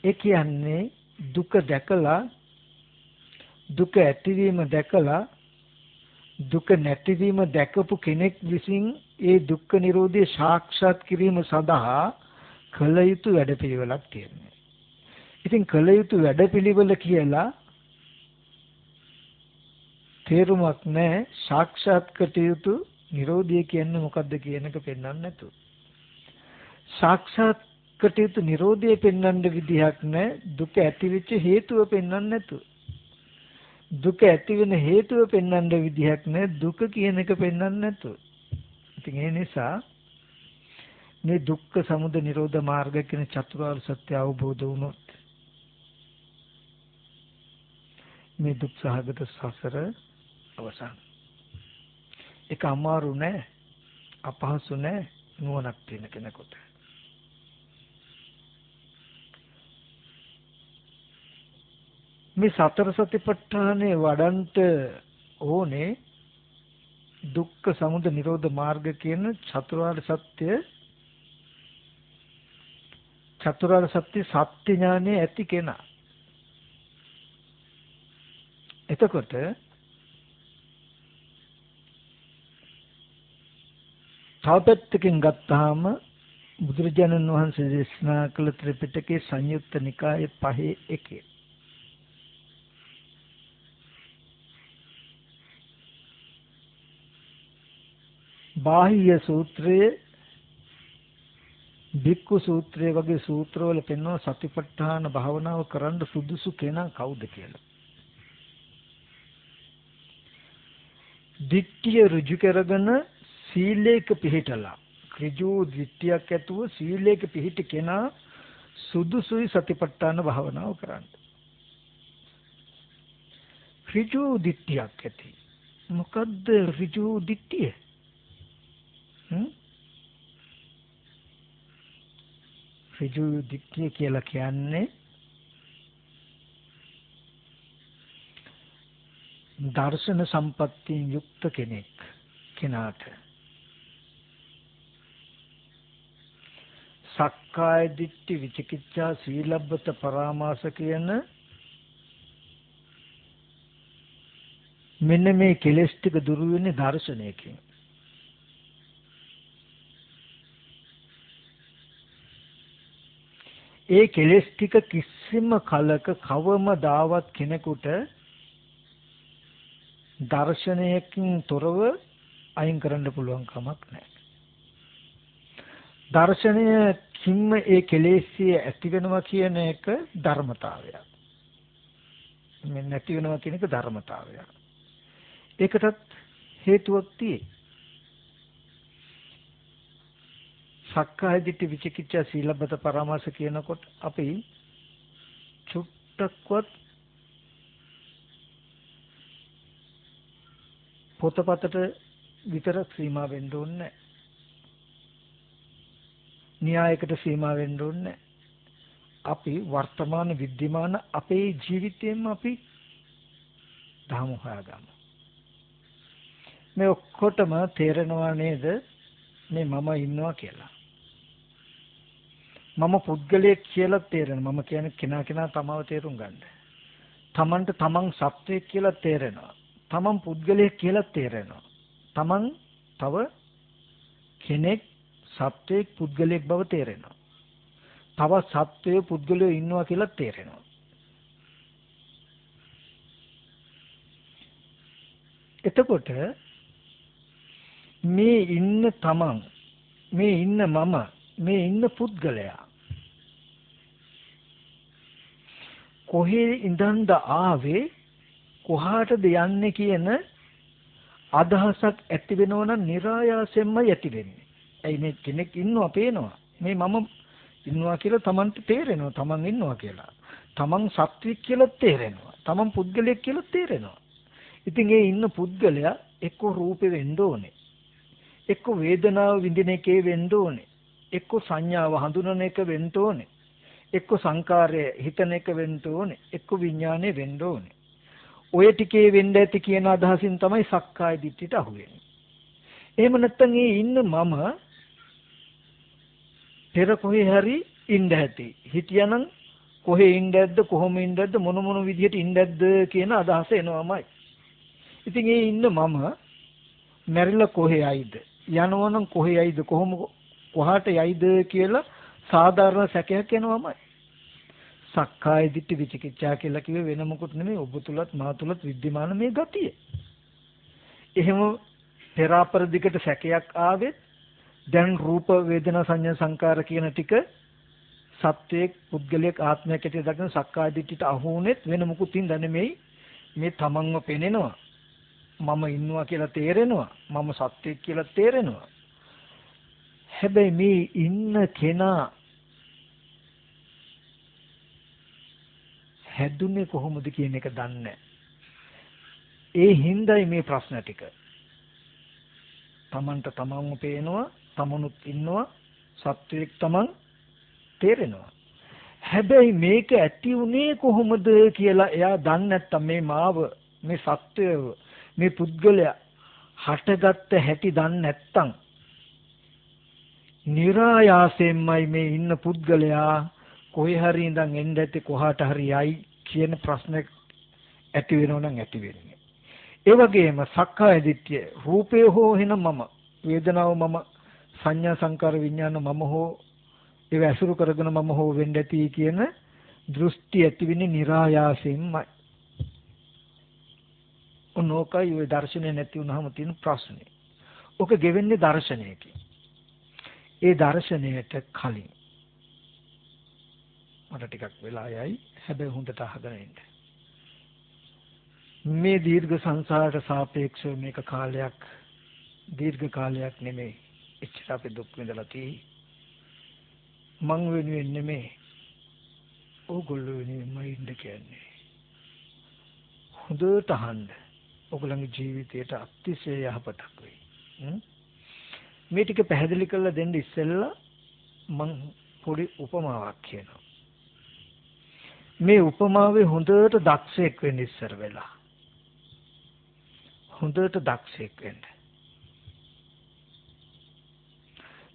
Speaker 1: ඒ කියන්නේ දුක දැකලා, දුක ඇතිවීම දැකලා, දුක නැතිවීම දැකපු කෙනෙක් විසින් ඒ දුක්ඛ නිරෝධය සාක්ෂාත් කිරීම සඳහා කළ යුතු වැඩපිළිවෙලක් තියෙනවා. ඉතින් කළ යුතු වැඩපිළිවෙල කියලා තේරුමක් නැහැ. සාක්ෂාත් කළ යුතු නිරෝධය කියන්නේ මොකද්ද කියන එක පෙන්වන්න නැතුව. සාක්ෂාත් කළ යුතු නිරෝධය පෙන්වන්න විදිහක් නැහැ. දුක ඇතිවෙච්ච හේතුව පෙන්වන්න නැතුව. දුක ඇති වෙන හේතුව පෙන්වන්න විදිහක් නැහැ. දුක කියන එක පෙන්වන්න නැතුව. ඉතින් ඒ නිසා මේ දුක්ඛ සමුදය නිරෝධ මාර්ග කියන චතුරාර්ය සත්‍ය අවබෝධ වුණොත් මේ දුක් සහගත සසර අවසන්. ඒක අමාරු නෑ, අපහසු නෑ නුවණක් තියෙන කෙනෙකුට. මේ සතර සතිපට්ඨානේ වඩන්ට ඕනේ දුක්ඛ සමුදය නිරෝධ මාර්ග කියන චතුරාර්ය සත්‍ය සත්‍ය ඥානය ඇති කෙනා. එතකොට තවපැත්තකින් ගත්තාම බුදුරජාණන් වහන්සේ දේශනා කළ ත්‍රිපිටකයේ සංයුත්ත නිකායේ 5:1 බාහ්‍ය සූත්‍රයේ, භික්ඛු සූත්‍රයේ වගේ සූත්‍රවල පෙන්වන සතිපට්ඨාන භාවනාව කරන්න සුදුසු කෙනා කවුද කියලා. දිට්ඨිය ඍජු කරගෙන සීලේක පිහිටලා, ඍජු දිට්ඨියක් ඇතුව සීලේක පිහිටි කෙනා සුදුසුයි සතිපට්ඨාන භාවනාව කරන්න. ඍජු දිට්ඨියක් ඇති. මොකද්ද ඍජු දිට්ඨිය? ඍජු දිට්ඨිය කියලා කියන්නේ දර්ශන සම්පත්තියෙන් යුක්ත කෙනාට සක්කාය දිට්ඨි, විචිකිච්ඡා, සීලබ්බත පරාමාස කියන මෙන්න මේ කෙලෙස් ටික දුරු වෙන්නේ දර්ශනයකින්. ඒ කෙලෙස් ටික කිසිම කලක කවමදාවත් කෙනෙකුට දර්ශනයකින් තොරව අයින් කරන්න පුළුවන් කමක් නැහැ. දර්ශනයකින්ම ඒ කෙලෙස්ය ඇති වෙනවා කියන එක ධර්මතාවයක්. මේ නැති වෙනවා කියන එක ධර්මතාවයක්. ඒකටත් හේතුවක් තියෙයි. සක්කාය දිට්ඨි විචිකිච්ඡා සීලබ්බත පරාමාස කියනකොට අපි චුට්ටක්වත් පොතපතට විතර සීමා වෙන්න ඕනේ. න්‍යායකට සීමා වෙන්න ඕනේ. අපි වර්තමාන විද්‍යමාන අපේ ජීවිතයෙන්ම අපි ධර්ම හොයාගමු. මේ ඔක්කොටම තේරෙනවා නේද මේ මම ඉන්නවා කියලා. මම පුද්ගලයෙක් කියලා තේරෙනවා. මම කියන්නේ කෙනා තමව තේරුම් ගන්න. තමන්ට තමන් සත්වයෙක් කියලා තේරෙනවා. තමන් පුද්ගලයෙක් කියලා තේරෙනවා. තමන් තව කෙනෙක් සත්වයෙක් පුද්ගලයෙක් බව තේරෙනවා. තව සත්වයේ පුද්ගලයෝ ඉන්නවා කියලා තේරෙනවා. එතකොට මේ ඉන්න තමන්, මේ ඉන්න මම, මේ ඉන්න පුද්ගලයා කොහේ ඉඳන්ද ආවේ, කොහාටද යන්නේ කියන අදහසක් ඇති වෙනව නම් નિરાයාසයෙන්ම ඇති වෙන්නේ. ඇයි මේ කෙනෙක් ඉන්නවා පේනවා. මේ මම ඉන්නවා කියලා තමන්ට තේරෙනවා. තමන් ඉන්නවා කියලා. තමන් සත්‍වික කියලා තේරෙනවා. තමන් පුද්ගලයෙක් කියලා තේරෙනවා. ඉතින් ඒ ඉන්න පුද්ගලයා එක්ක රූපේ වෙන්න ඕනේ. එක්ක වේදනාව විඳින එකේ වෙන්න ඕනේ. එක්ක සංඥාව හඳුනන එක වෙන්න ඕනේ. එක්ක සංකාරය හිතන එක වෙන්න ඕනේ. එක්ක විඥානය වෙන්න ඕනේ. ඔය ටිකේ වෙන්න ඇති කියන අදහසින් තමයි සක්කාය දිට්ඨියට අහු වෙන්නේ. එහෙම නැත්නම් ඒ ඉන්න මම පෙර කොහේ හරි ඉන්න ඇති. හිටියානම් කොහේ ඉන්න ඇද්ද, කොහොම ඉන්න ඇද්ද, මොන විදිහට ඉන්න ඇද්ද කියන අදහස එනවාමයි. ඉතින් ඒ ඉන්න මම මැරිලා කොහේ යයිද? යනවනම් කොහේ යයිද? කොහාට යයිද කියලා සාධාරණ සැකයක් එනවාමයි. සක්කාය දිට්ඨි විචිකිච්ඡා කියලා කිව්වේ වෙන මොකුත් නෙමෙයි. ඔබ තුලත් මා තුලත් විද්‍යමාන මේ ගතිය. එහෙම පෙර අපර දිගට සැකයක් ආවෙත් දැන් රූප වේදනා සංඥා සංකාර කියන ටික සත්‍යයක් පුද්ගලයක් ආත්මයක් ඇටියට දකින සක්කාය දිට්ඨියට අහු වුනේත් වෙන මොකුත් හින්දා නෙමෙයි. මේ තමන්ව පෙනෙනවා. මම ඉන්නවා කියලා තේරෙනවා. මම සත්‍යයක් කියලා තේරෙනවා. හැබැයි මේ ඉන්න කෙනා හැදුනේ කොහොමද කියන එක දන්නේ නැහැ. ඒ හින්දායි මේ ප්‍රශ්න ටික. තමන්ට තමන්ව පේනවා, තමනුත් ඉන්නවා, සත්‍යයක් තමන් තේරෙනවා. හැබැයි මේක ඇති උනේ කොහොමද කියලා එයා දන්නේ නැත්තම් මේ මාව, මේ සත්‍යය, මේ පුද්ගලයා හටගත්ත හැටි දන්නේ නැත්තම් નિરાයාසයෙන්මයි මේ ඉන්න පුද්ගලයා කොහේ හරි ඉඳන් එන්න ඇති, කොහාට හරි යයි කියන ප්‍රශ්නයක් ඇති වෙනව නම් ඇති වෙන්නේ. ඒ වගේම සක්කාය දිට්ඨිය රූපය හෝ වෙන මම, වේදනාව මම, සංඥා සංකාර විඥාන මම හෝ ඒව ඇසුරු කරගෙන මම හෝ වෙන්න ඇති කියන දෘෂ්ටි ඇති වෙන්නේ નિરાයාසයෙන්මයි. ඔනෝකයි ඔය දර්ශනය නැති වුනහම තියෙන ප්‍රශ්නේ. ඔක ගෙවෙන්නේ දර්ශනයකින්. ඒ දර්ශනයට කලින් මට ටිකක් වෙලා යයි. හැබැයි හොඳට අහගෙන ඉන්න. මේ දීර්ඝ සංසාරට සාපේක්ෂව මේක කාලයක්, දීර්ඝ කාලයක් නෙමෙයි. එච්චර අපි දුක් විඳලා තියෙයි. මං වෙනුවෙන් නෙමෙයි. ඕගොල්ලෝ වෙනුවෙන්මයි ඉන්න කියන්නේ. හොඳට අහන්න. ඔයගොල්ලන්ගේ ජීවිතයට අතිශය යහපතක් වෙයි. මේ ටික පැහැදිලි කරලා දෙන්න ඉස්සෙල්ලා මං පොඩි උපමාවක් කියනවා. මේ උපමාවේ හොඳට දක්ෂයෙක් වෙන්න ඉස්සර වෙලා. හොඳට දක්ෂයෙක් වෙන්න.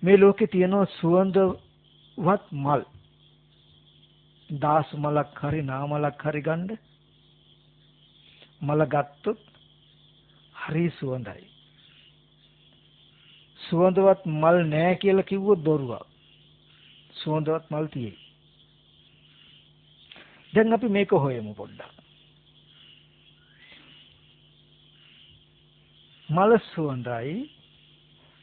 Speaker 1: මේ ලෝකේ තියෙන සුවඳවත් මල්. දාස් මලක් හරි නාමලක් හරි ගන්න. මල ගත්තොත් හරි සුවඳයි. සුවඳවත් මල් නෑ කියලා කිව්වොත් බොරුවක්. සුවඳවත් මල් තියෙයි. දැන් අපි මේක හොයමු පොඩ්ඩක්. මල සුවඳයි.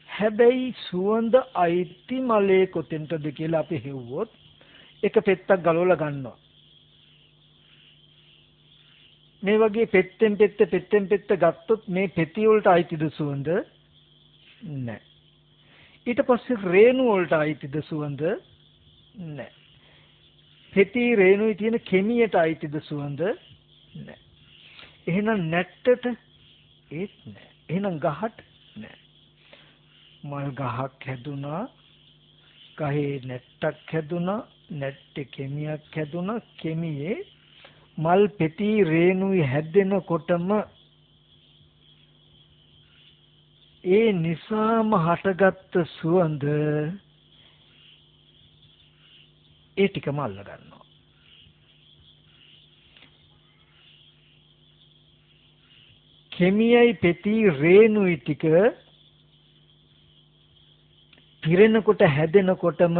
Speaker 1: හැබැයි සුවඳ අයිති මලේ කොතෙන්ටද කියලා අපි හෙව්වොත් එක පෙත්තක් ගලවලා ගන්නවා. මේ වගේ පෙත්තෙන් පෙත්ත ගත්තොත් මේ පෙති වලට අයිතිද සුවඳ? නැහැ. ඊට පස්සේ රේණු වලට අයිතිද සුවඳ? නැහැ. පෙති රේණුයි තියෙන කෙමියට අයිතිද සුවඳ? නැහැ. එහෙනම් නැට්ටට ඒත් නැහැ. එහෙනම් ගහට නැහැ. මල් ගහක් හැදුනා, ගහේ නැට්ටක් හැදුනා, නැට්ටේ කෙමියක් හැදුනා, කෙමියේ මල් පෙති රේණුයි හැදෙනකොටම ඒ නිසාම හටගත්ත සුවඳ ඒ ටිකම අල්ල ගන්නවා. කෙමියයි පෙති රේණුයි ටික පිරෙනකොට හැදෙනකොටම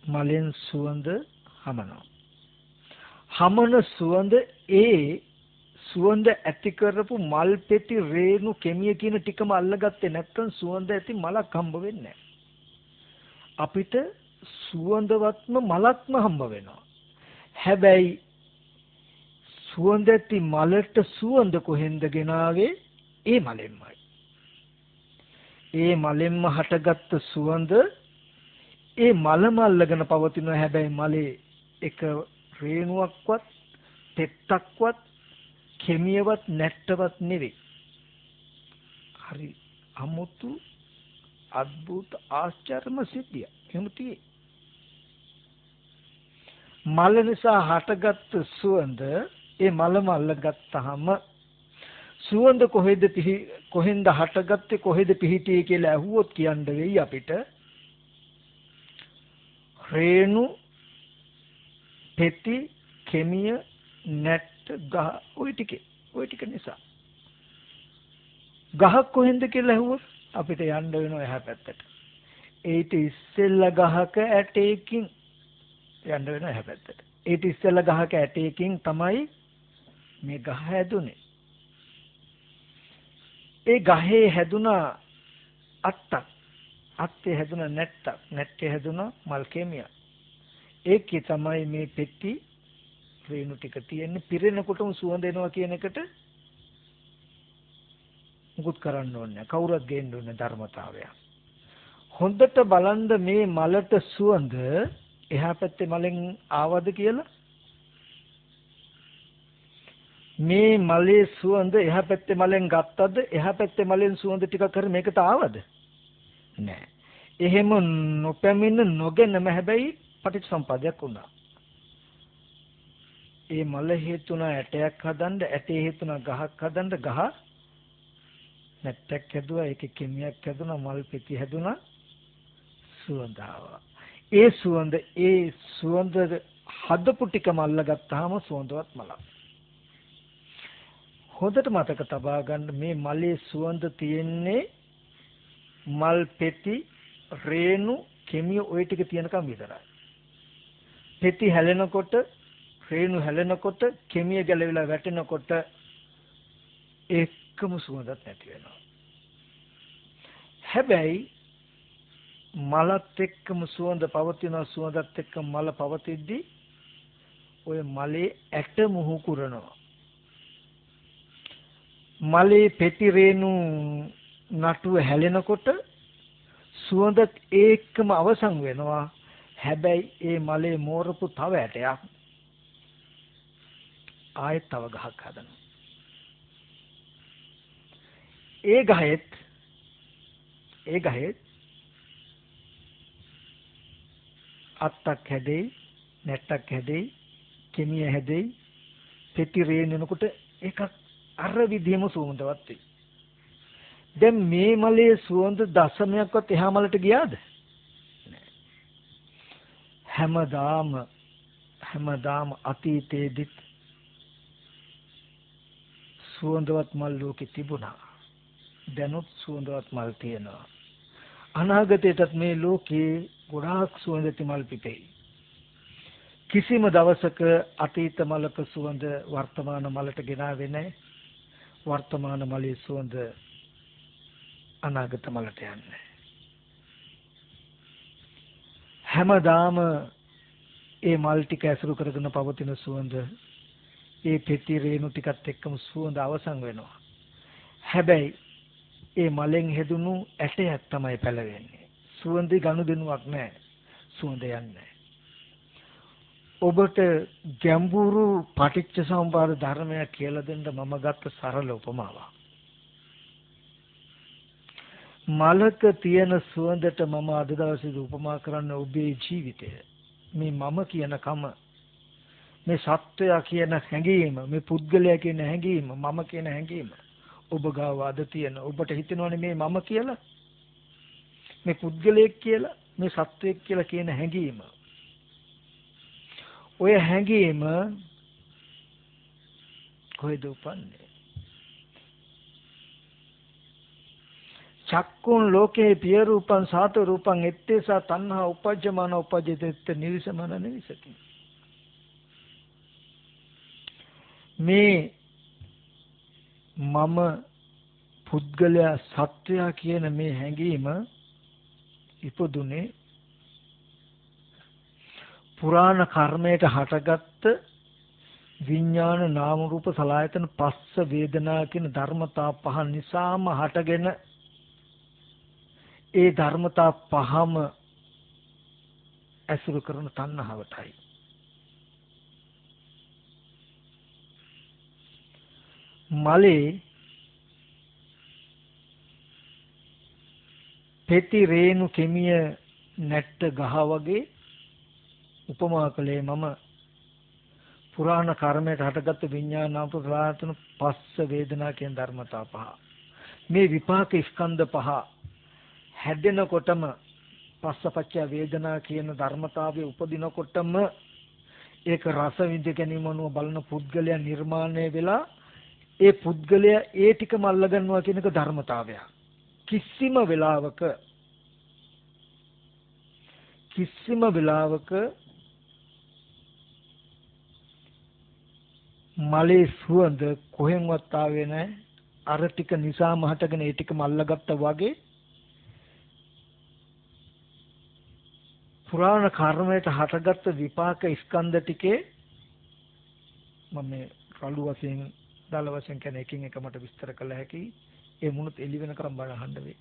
Speaker 1: මලෙන් සුවඳ හමනවා. හමන සුවඳ ඒ සුවඳ ඇති කරපු මල් පෙති රේණු කෙමිය කියන ටිකම අල්ලගත්තේ නැත්නම් සුවඳ ඇති මලක් හම්බ වෙන්නේ නැහැ. අපිට සුවඳවත්ම මලක්ම හම්බ වෙනවා. හැබැයි සුවඳ ඇති මලට සුවඳ කොහෙන්ද ගෙනාවේ? ඒ මලෙන්මයි. ඒ මලෙන්ම හටගත්ත සුවඳ ඒ මලම අල්ලගෙන පවතිනවා. හැබැයි මලේ එක රේණුවක්වත් පෙත්තක්වත් කෙමියවත් නැට්ටවත් නෙවෙයි. හරි අමුතු අద్భుත ආශ්චර්යම සිද්ධිය. එහෙම තියෙයි. මල නිසා හටගත්ත සුවඳ ඒ මලම අල්ලගත්තාම සුවඳ කොහෙන්ද හටගත්තේ කොහෙද පිහිටියේ කියලා අහුවොත් කියන්න වෙයි අපිට. රේණු පෙති කෙමිය නැට්ට ගහ ওই ටික නිසා. ගහක් කොහෙන්ද කියලා අහුවොත් අපිට යන්න වෙනවා එහා පැත්තට. ඒට ඉස්සෙල්ලා ගහක ඇටයකින් යන්න වෙනවා එහා පැත්තට. ඒට ඉස්සෙල්ලා ගහක ඇටයකින් තමයි මේ ගහ හැදුනේ. ඒ ගහේ හැදුන අත්තක්, අත්තේ හැදුන නැට්ටක්, නැට්ටේ හැදුන මල් කෙමිය. ඒකේ තමයි මේ පෙති රේණු ටික තියෙන්නේ. පිරෙනකොටම සුවඳ එනවා කියන එකට මුකුත් කරන්න ඕනේ නැහැ. කවුරුත් ගේන්න ඕනේ ධර්මතාවය. හොඳට බලන්න මේ මලට සුවඳ එහා පැත්තේ මලෙන් ආවද කියලා? මේ මලේ සුවඳ එහා පැත්තේ මලෙන් ගත්තද? එහා පැත්තේ මලෙන් සුවඳ ටිකක් හරි මේකට ආවද? නෑ. එහෙම නොපැමිණ නොගෙනම හැබැයි පටිච්චසමුප්පාදයක් වුණා. ඒ මල හේතුණ ඇටයක් හදන්න, ඇටේ හේතුණ ගහක් හදන්න, ගහ නැට්ටක් හැදුවා, ඒකේ කෙමියක් හැදුණා, මල් පෙති හැදුණා, සුවඳ ආවා. ඒ සුවඳ හදපු ටිකම අල්ලගත්තාම සුවඳවත් මලක්. හොඳට මතක තබා ගන්න මේ මලේ සුවඳ තියෙන්නේ මල් පෙති රේණු කෙමිය ওই ටික තියෙනකම් විතරයි. පෙති හැලෙනකොට රේණු හැලෙනකොට කෙමිය ගැලවිලා වැටෙනකොට එකම සුවඳක් නැති වෙනවා. හැබැයි මලත් එක්කම සුවඳ පවතිනවා. සුවඳත් එක්ක මල පවතිද්දී ওই මලේ ඇට මුහු කුරනවා. මලේ පෙති රේණු නටුව හැලෙනකොට සුවඳත් ඒකම අවසන් වෙනවා. හැබැයි ඒ මලේ මෝරපු තව ඇටයක් ආයෙත් තව ගහක් හදනවා. ඒ ගහෙත් අත්තක් හැදෙයි, නැට්ටක් හැදෙයි, කෙමිය හැදෙයි. පෙති රේණුනකොට එකක් අර විදිහම සුවඳවත් වෙයි. දැන් මේ මලේ සුවඳ දශමයක්වත් එහා මලට ගියාද? හැමදාම අතීතයේදීත් සුවඳවත් මල් ලෝකෙ තිබුණා. දැනුත් සුවඳවත් මල් තියෙනවා. අනාගතයටත් මේ ලෝකේ ගොඩාක් සුවඳති මල් පිපෙයි. කිසිම දවසක අතීත මලක සුවඳ වර්තමාන මලට ගෙනාවේ නැහැ. වර්තමාන මලේ සුවඳ අනාගත මලට යන්නේ. හැමදාම ඒ මල් ටික ඇසුරු කරගෙන පවතින සුවඳ ඒ පෙති රේණු ටිකත් එක්කම සුවඳ අවසන් වෙනවා. හැබැයි ඒ මලෙන් හැදුණු ඇටයක් තමයි පැලවෙන්නේ. සුවඳේ ගනුදෙනුවක් නැහැ. සුවඳ යන්නේ. ඔබට ගැඹුරු පටිච්ච සමුප්පාද ධර්මයක් කියලා දෙන්න මම ගත්ත සරල උපමාවක්. මලක තියෙන සුවඳට මම අද දවසේ උපමා කරන්න ඔබේ ජීවිතය. මේ මම කියන කම, මේ සත්වයා කියන හැඟීම, මේ පුද්ගලයා කියන හැඟීම, මම කියන හැඟීම ඔබ ගාව අද තියෙන. ඔබට හිතෙනවනේ මේ මම කියලා, මේ පුද්ගලයෙක් කියලා, මේ සත්වයෙක් කියලා කියන හැඟීම. ඔය හැඟීම කොහෙද උපන්නේ? චක්කුන් ලෝකේ පිය රූපං සාත රූපං එත්තේසා තණ්හා උපජ්ජමාන උපජ්ජිතෙත් නිවිසමන නිවිසති. මේ මම පුද්ගලයා සත්වයා කියන මේ හැඟීම ඉපදුනේ පුරාණ කර්මයට හටගත්ත විඥාන නාම රූප සලආයතන පස්ස වේදනා කියන ධර්මතා පහ නිසාම හටගෙන ඒ ධර්මතා පහම ඇසුරු කරන තණ්හාවටයි. මලේ පෙති රේණු කෙමිය නැට්ට ගහ වගේ උපමා කළේ මම පුරාණ කර්මයට හටගත් විඥානාප ප්‍රාතන පස්ස වේදනා කියන ධර්මතා පහ. මේ විපාක ස්කන්ධ පහ හැදෙනකොටම පස්සපච්ච වේදනා කියන ධර්මතාවයේ උපදිනකොටම ඒක රස විඳ ගැනීම අනුව බලන පුද්ගලයා නිර්මාණය වෙලා ඒ පුද්ගලයා ඒ ටිකම අල්ල ගන්නවා කියන එක ධර්මතාවයක්. කිසිම වෙලාවක මලේ සුවඳ කොහෙන්වත් ආවේ නැහැ. අර ටික නිසාම හටගෙන ඒ ටිකම අල්ලගත්තා වගේ පුරාණ කර්මයට හටගත්ත විපාක ස්කන්ධ ටිකේ මම මේ රළු වශයෙන් දල වශයෙන් කියන එකින් එක මට විස්තර කළ හැකි. ඒ මුණුත් එළි වෙනකම් බල අහන්න වෙයි.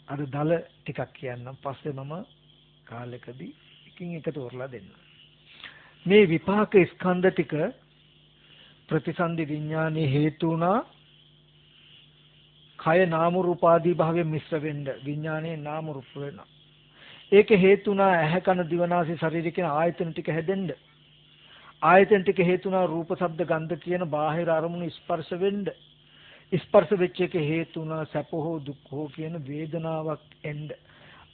Speaker 1: අර දල ටිකක් කියන්නම්. පස්සේ මම කාලෙකදී එකින් එක තෝරලා දෙන්න. මේ විපාක ස්කන්ධ ටික ප්‍රතිසන්දි විඥානයේ හේතු වුණා කය නාම රූප ආදී භාවයෙන් මිශ්‍ර වෙන්න විඥානයේ නාම රූප වෙනවා. ඒක හේතු වුණා ඇහැ කන දිවනාසය ශරීරය කියන ආයතන ටික හැදෙන්න. ආයතන ටික හේතු වුණා රූප ශබ්ද ගන්ධ කියන බාහිර අරමුණු ස්පර්ශ වෙන්න. ස්පර්ශ වෙච්ච එක හේතු වුණා සැප හෝ දුක් හෝ කියන වේදනාවක් එන්න.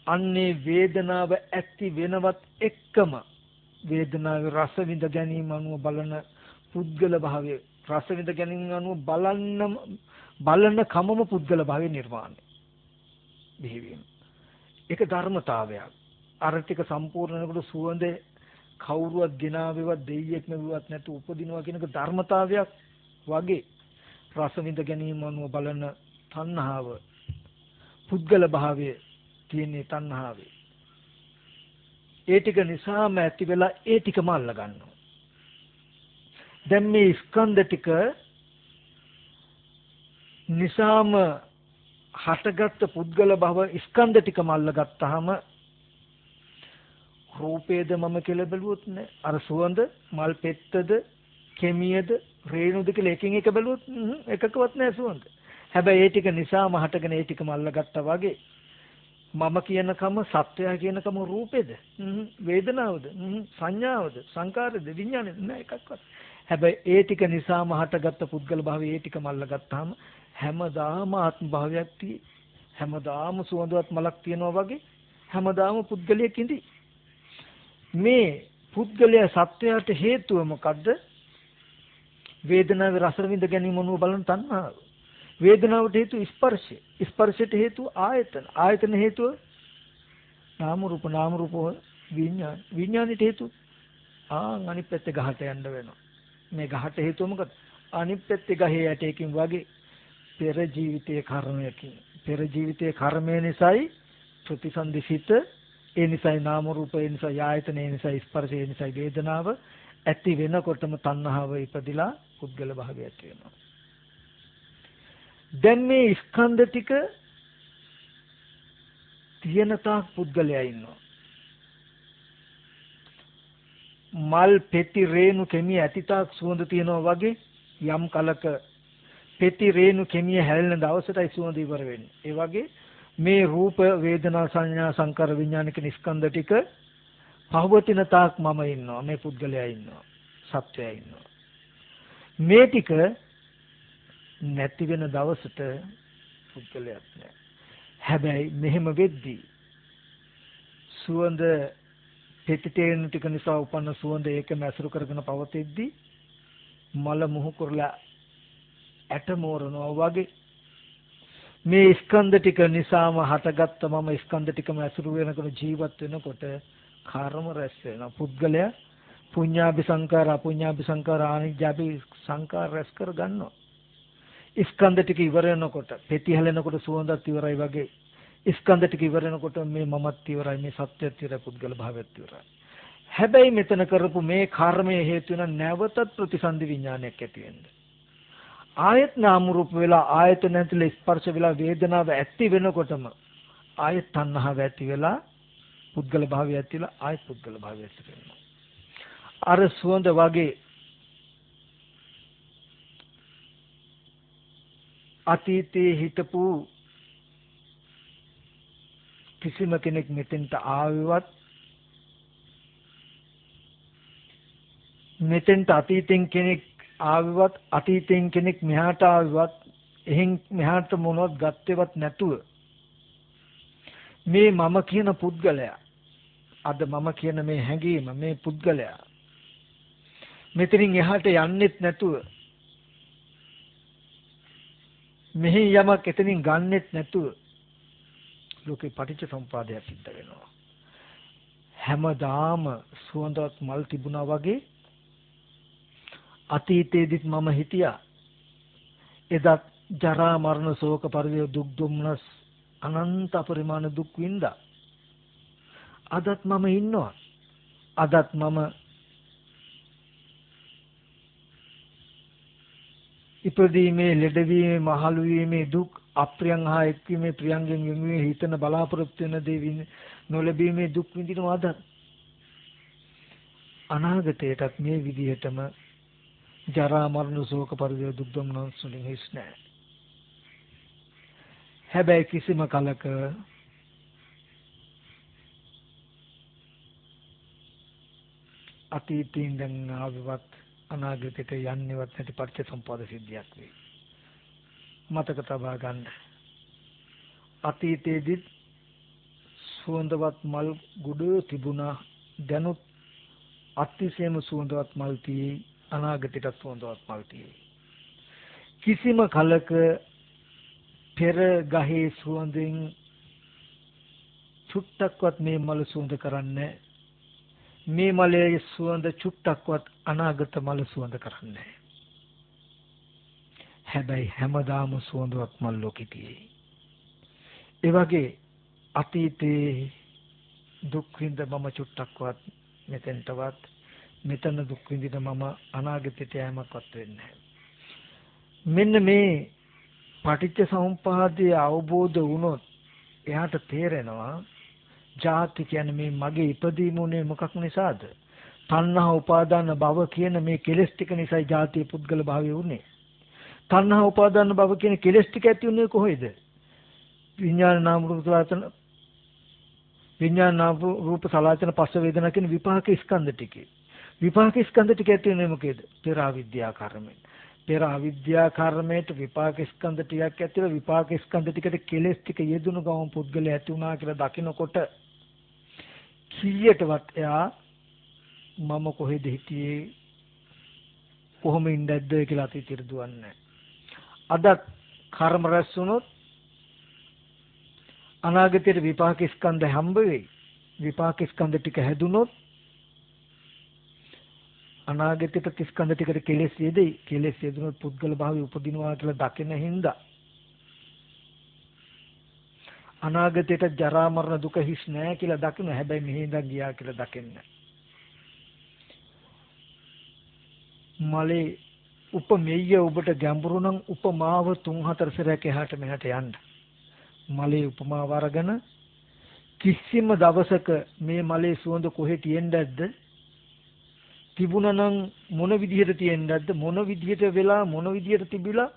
Speaker 1: අන්නේ වේදනාව ඇති වෙනවත් එක්කම වේදනාවේ රස විඳ ගැනීම අනුව බලන පුද්ගල භාවය, රස විඳ ගැනීම අනුව බලන කමම පුද්ගල භාවය නිර්මාණය බිහිවීම. ඒක ධර්මතාවයක්. අර ටික සම්පූර්ණ වෙනකොට සුවඳ කවුරුවත් ගෙනාවෙවත් දෙයියෙක් නෙවෙවත් නැතු උපදිනවා කියන එක ධර්මතාවයක් වගේ රස විඳ ගැනීම අනුව බලන තණ්හාව පුද්ගල භාවය තියෙන තණ්හාවේ ඒ ටික නිසාම ඇති වෙලා ඒ ටිකම අල්ල ගන්නවා. දැන් මේ ස්කන්ධ ටික නිසාම හටගත්ත පුද්ගල භව ස්කන්ධ ටිකම අල්ල ගත්තාම රූපේද මම කියලා බැලුවොත් නෑ. අර සුවඳ මල් පෙත්තද කෙමියද රේණුද කියලා එකින් එක බැලුවොත් එකකවත් නෑ සුවඳ. හැබැයි ඒ ටික නිසාම හටගෙන ඒ ටිකම අල්ල ගත්තා වගේ මම කියනකම සත්‍යය කියනකම රූපේද වේදනාවද සංඥාවද සංකාරද විඥානද නෑ එකක්වත්. හැබැයි ඒ ටික නිසාම හටගත්ත පුද්ගල භාවය ඒ ටිකම අල්ල ගත්තාම හැමදාම ආත්ම භාවයක් තියෙයි. හැමදාම සුවඳවත් මලක් තියනවා වගේ හැමදාම පුද්ගලයෙක් ඉඳි. මේ පුද්ගලයා සත්‍යයට හේතුව මොකද්ද? වේදනාවේ රස විඳ ගැනීම අනුව බලන තණ්හාව. වේදනාවට හේතුව ස්පර්ශය. ස්පර්ශයට හේතුව ආයතන. ආයතන හේතුව නාම රූප. නාම රූප විඥාන. විඥානයට හේතුව අනිත් පැත්තේ ගහට යන්න වෙනවා. මේ ගහට හේතුව මොකද? අනිත් පැත්තේ ගහේ යටේකින් වගේ පෙර ජීවිතයේ කර්මයකින්. පෙර ජීවිතයේ කර්මය නිසායි ප්‍රතිසන්දිසිත, ඒ නිසායි නාම රූප, ඒ නිසායි ආයතන, ඒ නිසායි ස්පර්ශය, ඒ නිසායි වේදනාව ඇති වෙනකොටම තණ්හාව ඉපදිලා පුද්ගල භාවය ඇති වෙනවා. දැන් මේ ස්කන්ධ ටික තියෙන තාක් පුද්ගලයා ඉන්නවා. මල් පෙති රේණු කෙමිය ඇතිතාක් සුවඳ තියෙනවා වගේ යම් කලක පෙති රේණු කෙමිය හැලෙන දවසටයි සුවඳ ඉවර වෙන්නේ. ඒ වගේ මේ රූප වේදනා සංඥා සංකාර විඥාන කියන ස්කන්ධ ටික පවතින තාක් මම ඉන්නවා, මේ පුද්ගලයා ඉන්නවා, සත්වයා ඉන්නවා. මේ ටික නැති වෙන දවසට පුද්ගලයක් නැහැ. හැබැයි මෙහෙම වෙද්දී සුවඳ පෙතිතේන ටික නිසා උපන්න සුවඳ ඒකම ඇසුරු කරගෙන පවතිද්දී මල මුහු කුරලා ඇට මෝරනවා වගේ මේ ස්කන්ධ ටික නිසාම හටගත්ත මම ස්කන්ධ ටිකම ඇසුරු වෙනකොට ජීවත් වෙනකොට කර්ම රැස් වෙනවා. පුද්ගලයා පුඤ්ඤාභි සංකාර අපුඤ්ඤාභි සංකාර ආනිජ්ජාභි සංකාර රැස් කර ගන්නවා. ස්කන්ධ ටික ඉවර වෙනකොට පෙති හැලෙනකොට සුවඳත් ඉවරයි වගේ ස්කන්ධ ටික ඉවර වෙනකොට මේ මමත් ඉවරයි, මේ සත්‍යත් ඉවරයි, පුද්ගල භාවයත් ඉවරයි. හැබැයි මෙතන කරපු මේ කර්මයේ හේතු වෙන නැවතත් ප්‍රතිසන්දි විඥානයක් ඇති වෙන්නේ. ආයත් නාම රූප වෙලා ආයතන ඇතුළේ ස්පර්ශ වෙලා වේදනාව ඇති වෙනකොටම ආයත් තණ්හාව ඇති වෙලා පුද්ගල භාවය ඇති වෙලා ආයත් පුද්ගල භාවය ඇති වෙනවා. අර සුවඳ වගේ අතීතයේ හිටපු කිසිම කෙනෙක් මෙතෙන්ට ආවෙවත් මෙතෙන්ට අතීතෙන් කෙනෙක් ආවෙවත් අතීතෙන් කෙනෙක් මෙහාට ආවෙවත් එහෙන් මෙහාට මොනවත් ගත්තේවත් නැතුව මේ මම කියන පුද්ගලයා අද මම කියන මේ හැඟීම මේ පුද්ගලයා මෙතනින් එහාට යන්නෙත් නැතුව මෙහි යමක් එතනින් ගන්නෙත් නැතුව ලෝකේ පටිච්ච සමුප්පාදයක් සිද්ධ වෙනවා. හැමදාම සුවඳවත් මල් තිබුණා වගේ අතීතයේදීත් මම හිටියා. එදත් ජරා මරණ ශෝක පරිදේ දුක් දුම්නස් අනන්ත පරිමාණ දුක් විඳා. අදත් මම ඉන්නවා. අදත් මම ඉපදීමේ ලෙඩවීමේ මහලු වීමේ දුක් අප්‍රියං හා එක්වීමේ ප්‍රියංගෙන් වෙනුවේ හිතන බලාපොරොත්තු වෙන දේ නොලැබීමේ දුක් විඳිනවා. අද අනාගතයටත් මේ විදිහටම ජරා මරණ ශෝක පරිදේ දුක් දුම්නස් වලින් හිස් නැහැ. හැබැයි කිසිම කලක අතීතයෙන් දැන් ආවවත් අනාගතයට යන්නේවත් නැති පටිච්ච සමුප්පාද සිද්ධියක් වෙයි. මතක තබා ගන්න. අතීතයේදී සුවඳවත් මල් ගුඩ තිබුණා. දැනුත් අතිශයම සුවඳවත් මල් තියෙයි. අනාගතයට සුවඳවත් මල් තියෙයි. කිසිම කලක පෙර ගහේ සුවඳින් චුට්ටක්වත් මේ මල සුවඳ කරන්නේ මේ මලේ සුවඳ චුට්ටක්වත් අනාගත මල සුවඳ කරන්නේ. හැබැයි හැමදාම සුවඳවත් මල් ලෝකේ තියෙයි. ඒ වගේ අතීතේ දුක් විඳ මම චුට්ටක්වත් මෙතෙන්ටවත් මෙතන දුක් විඳින මම අනාගතයට යෑමක්වත් වෙන්නේ නැහැ. මෙන්න මේ පටිච්ච සමුප්පාදයේ අවබෝධ වුණොත් එයාට තේරෙනවා ජාති කියන්නේ මේ මගේ ඉපදීම උනේ මොකක් නිසාද? තණ්හා උපාදාන භව කියන මේ කෙලෙස් ටික නිසායි ජාතිය පුද්ගල භාවය උනේ. තණ්හා උපාදාන භව කියන කෙලෙස් ටික ඇති උනේ කොහේද? විඥාන නාම රූප සලආයතන විඥාන නාම රූප සලආයතන පස්ස වේදනා කියන විපාක ස්කන්ධ ටිකේ. විපාක ස්කන්ධ ටික ඇති උනේ මොකේද? පෙර අවිද්‍යා කර්මෙන්. පෙර අවිද්‍යා කර්මයට විපාක ස්කන්ධ ටිකක් ඇතිව විපාක ස්කන්ධ ටිකට කෙලෙස් ටික යෙදුණු ගමන් පුද්ගලයා ඇති වුණා කියලා දකිනකොට කීයටවත් එයා මම කොහෙද හිටියේ කොහොම ඉඳද්ද කියලා අතීතයට දුවන්නේ. අද කර්ම රැස් වුණොත් අනාගතයේ විපාක ස්කන්ධ හම්බ වෙයි. විපාක ස්කන්ධ ටික හැදුනොත් අනාගතයට ස්කන්ධ ටිකට කෙලෙස් යෙදෙයි. කෙලෙස් යෙදුනොත් පුද්ගල භාවය උපදිනවා කියලා දකින හින්දා අනාගතයට ජරා මරණ දුක හිස් නැහැ කියලා දකින. හැබැයි මෙහි ඉඳන් ගියා කියලා දකින්නේ. මලේ උපමෙය්‍ය ඔබට ගැඹුරු නම් උපමාව 3-4 සැරයක් එහාට මෙහාට යන්න. මලේ උපමාව අරගෙන කිසිම දවසක මේ මලේ සුවඳ කොහෙ තියෙන්නද? තිබුණා නම් මොන විදිහට තියෙන්නද? මොන විදිහට වෙලා මොන විදිහට තිබිලා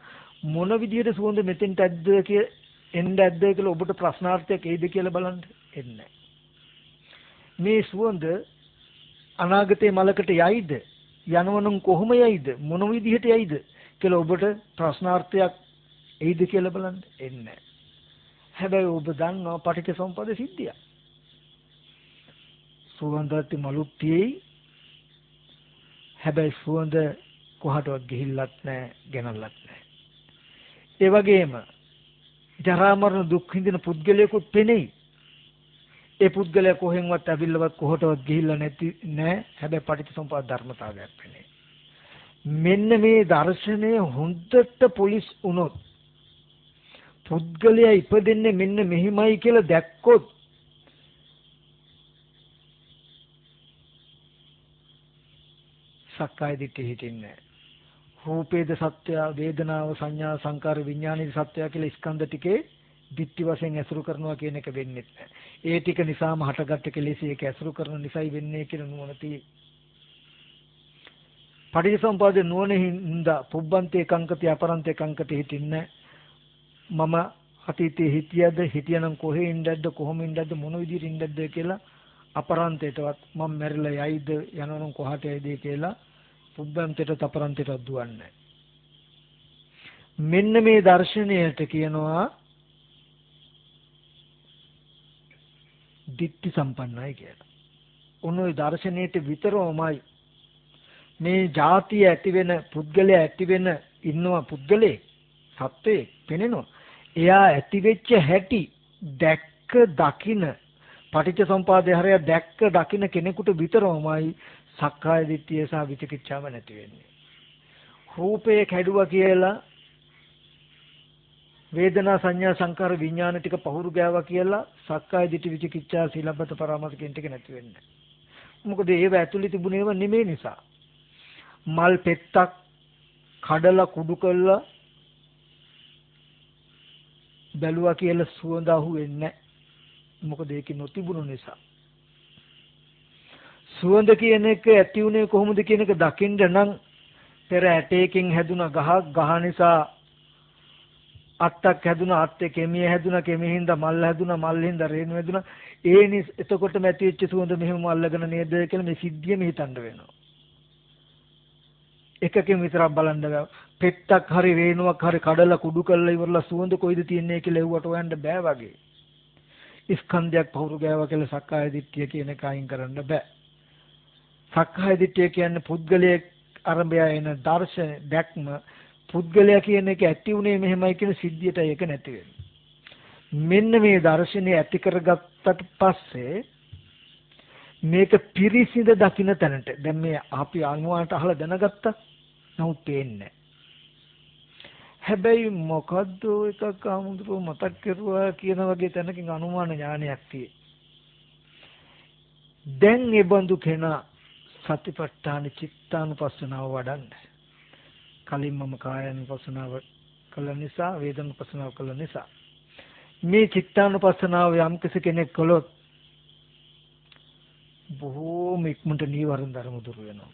Speaker 1: මොන විදිහට සුවඳ මෙතෙන්ට ඇද්ද එන්නද කියලා ඔබට ප්‍රශ්නාර්ථයක් එයිද කියලා බලන්න. එන්නේ. මේ සුවඳ අනාගතේ මලකට යයිද? යනවනම් කොහොම යයිද? මොන විදිහට යයිද කියලා ඔබට ප්‍රශ්නාර්ථයක් එයිද කියලා බලන්න. එන්නේ. හැබැයි ඔබ දන්නවා පටිච්චසමුප්පාද සිද්ධිය. සුවඳත් මලුත් තියෙයි. හැබැයි සුවඳ කොහටවත් ගිහිල්ලත් නැහැ, ගෙනල්ලත් නැහැ. ඒ වගේම ජරා මරණ දුක් විඳින පුද්ගලයෙකුත් පෙනෙයි. ඒ පුද්ගලයා කොහෙන්වත් අවිල්ලවත් කොහටවත් ගිහිල්ලා නැහැ. හැබැයි පටිච්චසමුප්පාද ධර්මතාවයක් පෙනේ. මෙන්න මේ දර්ශනය හොඳට පොලිස් වුණොත් පුද්ගලයා ඉපදෙන්නේ මෙන්න මෙහිමයි කියලා දැක්කොත් සක්කාය දිට්ඨිය හිටින්නේ නැහැ. රූපේද සත්‍ය, වේදනාව, සංඥා, සංකාර, විඥානයේ සත්‍ය කියලා ස්කන්ධ ටිකේ දිට්ඨි වශයෙන් ඇසුරු කරනවා කියන එක වෙන්නේ නැහැ. ඒ ටික නිසාම හටගත්ත කෙලෙස් ඒක ඇසුරු කරන නිසායි වෙන්නේ කියන නුවණ තියෙයි. පටිච්චසමුප්පාදේ නුවණින්ද පුබ්බන්තේ කංකති අපරන්තේ කංකති හිටින්නේ. මම අතීතයේ හිටියනම් කොහේ ඉඳද්ද කොහොම ඉඳද්ද මොන විදිහට ඉඳද්ද කියලා අපරන්තේටවත් මම මැරිලා යයිද යනවනම් කොහාට යයිද කියලා පුබ්බන්තේට අපරන්තේට දුවන්නේ. මෙන්න මේ දර්ශනයට කියනවා දිට්ඨි සම්පන්නයි කියලා. උන්වයි දර්ශනයට විතරමයි මේ ಜಾතිය ඇති වෙන පුද්ගලයා ඇති වෙන ඉන්නවා පුද්ගලේ සත්‍යයේ පෙනෙනවා. එයා ඇති වෙච්ච හැටි දැක්ක දකින පටිච්චසමුපාදේ හරය දැක්ක දකින කෙනෙකුට විතරමයි සක්කාය දිට්ඨිය සහ විචිකිච්ඡාව නැති වෙන්නේ. රූපේ කැඩුවා කියලා වේදනා සංඥා සංකාර විඥාන ටික පහුරු ගෑවා කියලා සක්කාය දිට්ඨි විචිකිච්ඡා සීලබ්බත පරාමාස කියන ටික නැති වෙන්නේ. මොකද ඒව ඇතුලේ තිබුණේව නෙමෙයි නිසා. මල් පෙත්තක් කඩලා කුඩු කළා බැලුවා කියලා සුවඳ අහුවෙන්නේ නැහැ. මොකද ඒක නොතිබුණු නිසා. සුවඳ කියන එක ඇති උනේ කොහොමද කියන එක දකින්න නම් පෙර ඇටයකින් හැදුන ගහ නිසා අත්තක් හැදුනා, අත්තේ කෙමිය හැදුනා, කෙමියෙන්ද මල් හැදුනා, මල්ෙන්ද රේණු හැදුනා. එතකොටම ඇති වෙච්ච සුවඳ මෙහෙම අල්ලගෙන නේද කියලා මේ සිද්ධියම හිතන්න වෙනවා. එකකින් විතරක් බලන්න බෑ. පෙත්තක් හරි රේණුවක් හරි කඩලා කුඩු කරලා ඉවරලා සුවඳ කොයිද තියන්නේ කියලා එව්වට හොයන්න බෑ වගේ. ස්කන්ධයක් පහුරු ගෑවා කියලා සක්කාය දිට්ඨිය කියන එක අයින් කරන්න බෑ. සක්කාය දිට්ඨිය කියන්නේ පුද්ගලයේ අරඹය එන දර්ශන දැක්ම පුද්ගලයා කියන එක ඇති උනේ මෙහෙමයි කියන සිද්ධියට ඒක නැති වෙනවා. මෙන්න මේ දර්ශනය ඇති කරගත්තට පස්සේ මේක පිරිසිඳ දකින්න තැනට දැන් මේ අපි අනුවාට අහලා දැනගත්තා. නමුත් පේන්නේ. හැබැයි මොකද්ද එකක් ආමුදුරෝ මතක් කරුවා කියන වගේ තැනකින් අනුමාන ඥානයක් තියෙයි. දැන් මේ බඳු කෙනා සතිපට්ඨාන චිත්තානුපස්සනාව වඩන්න. කලින් මම කායानुපස්සනාව කළ නිසා වේදනානුපස්සනාව කළ නිසා මේ චිත්තානුපස්සනාව යම් කෙනෙක් කළොත් බොහෝම ඉක්මනට නීවරණ ධර්ම දුරු වෙනවා.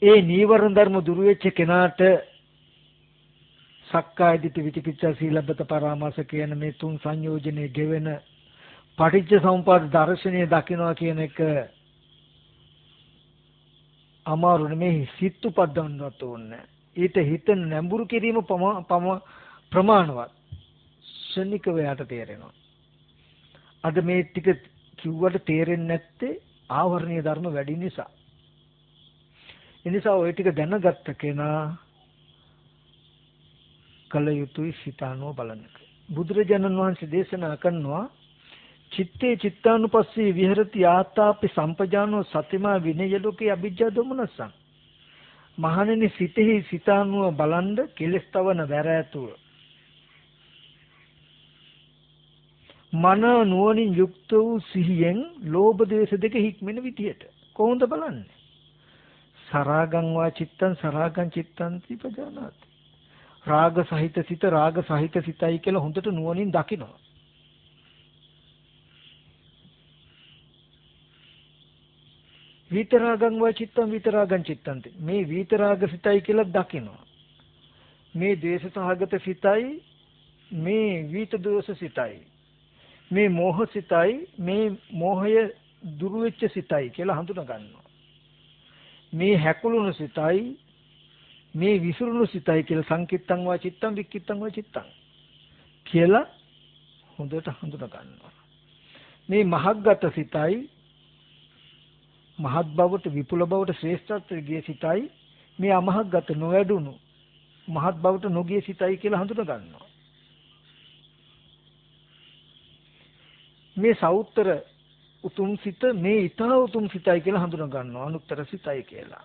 Speaker 1: ඒ නීවරණ ධර්ම දුරු වෙච්ච කෙනාට සක්කාය දිට්ඨි විචිකිච්ඡා සීලබ්බත පරාමාස කියන මේ තුන් සංයෝජනේ ගෙවෙන පටිච්ච සමුප්පාද දර්ශනය දකින්නවා කියන එක අමාරු නෙමෙයි. සිත් උපදවන්නත් ඕනේ. ඊට හිත නැඹුරු කිරීම ප්‍රමාණවත් ශනිකව යට තේරෙනවා. අද මේ ටික කිව්වට තේරෙන්නේ නැත්තේ ආවරණීය ධර්ම වැඩි නිසා. ඒ නිසා ওই ටික දැනගත්ත කෙනා කල යුතුයි සිතානෝ බලන්න. බුදුරජාණන් වහන්සේ දේශනා කරනවා චිත්තේ චිත්තානුපස්සී විහෙරති ආතාපි සම්පජානෝ සතිමා විනය ලෝකේ අභිජ්ජා දොමනසං. මහණෙනි සිතෙහි සිතානුව බලන්ද කෙලස් තවන වැර ඇතුව මන නුවණින් යුක්ත වූ සිහියෙන් ලෝභ ද්වේෂ දෙක හික්මෙන විදියට කොහොමද බලන්නේ? සරාගං වා චිත්තං සරාගං චිත්තං පජානාති. රාග සහිත සිත රාග සහිත සිතයි කියලා හොඳට නුවණින් දකිනවා. විතරාගං වා චිත්තං විතරාගං චිත්තං මේ විතරාග සිතයි කියලා දකිනවා. මේ ද්වේෂ සහගත සිතයි මේ විත දෝෂ සිතයි මේ මෝහ සිතයි මේ මෝහය දුරු වෙච්ච සිතයි කියලා හඳුනා ගන්නවා. මේ හැකුළුණු සිතයි මේ විසිරුණු සිතයි කියලා සංකිට්තං වා චිත්තං වික්කිට්තං වා චිත්තං කියලා හොඳට හඳුනා ගන්නවා. මේ මහග්ගත සිතයි මහත් බවට විපුල බවට ශ්‍රේෂ්ඨත්වයේ ගිය සිතයි මේ අමහග්ගත නොවැඩුණු මහත් බවට නොගිය සිතයි කියලා හඳුනා ගන්නවා. මේ සවුත්තර උතුම් සිත මේ ඊතා උතුම් සිතයි කියලා හඳුනා ගන්නවා. අනුත්තර සිතයි කියලා.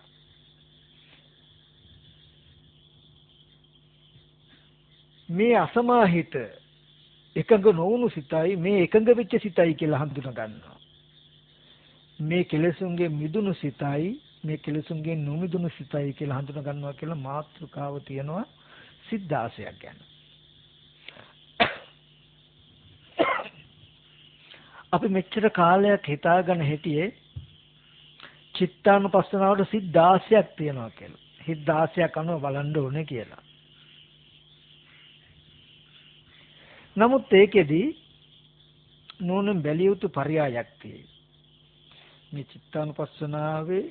Speaker 1: මේ අසමාහිත එකඟ නොවුණු සිතයි මේ එකඟ වෙච්ච සිතයි කියලා හඳුනා ගන්නවා. මේ කෙලෙසුන්ගේ මිදුණු සිතයි මේ කෙලෙසුන්ගේ නොමිදුණු සිතයි කියලා හඳුනා ගන්නවා කියලා මාතෘකාව තියෙනවා සිත් 16ක් ගැන. අපි මෙච්චර කාලයක් හිතාගෙන හිටියේ චිත්තානුපස්සනාවට සිත් 16ක් තියෙනවා කියලා. සිත් 16ක් අනුව බලන්න ඕනේ කියලා. නමුත් ඒකෙදී නෝනෙන් බැලිය යුතු පරයයක් තියෙයි. මේ චිත්තානුපස්සනාවේ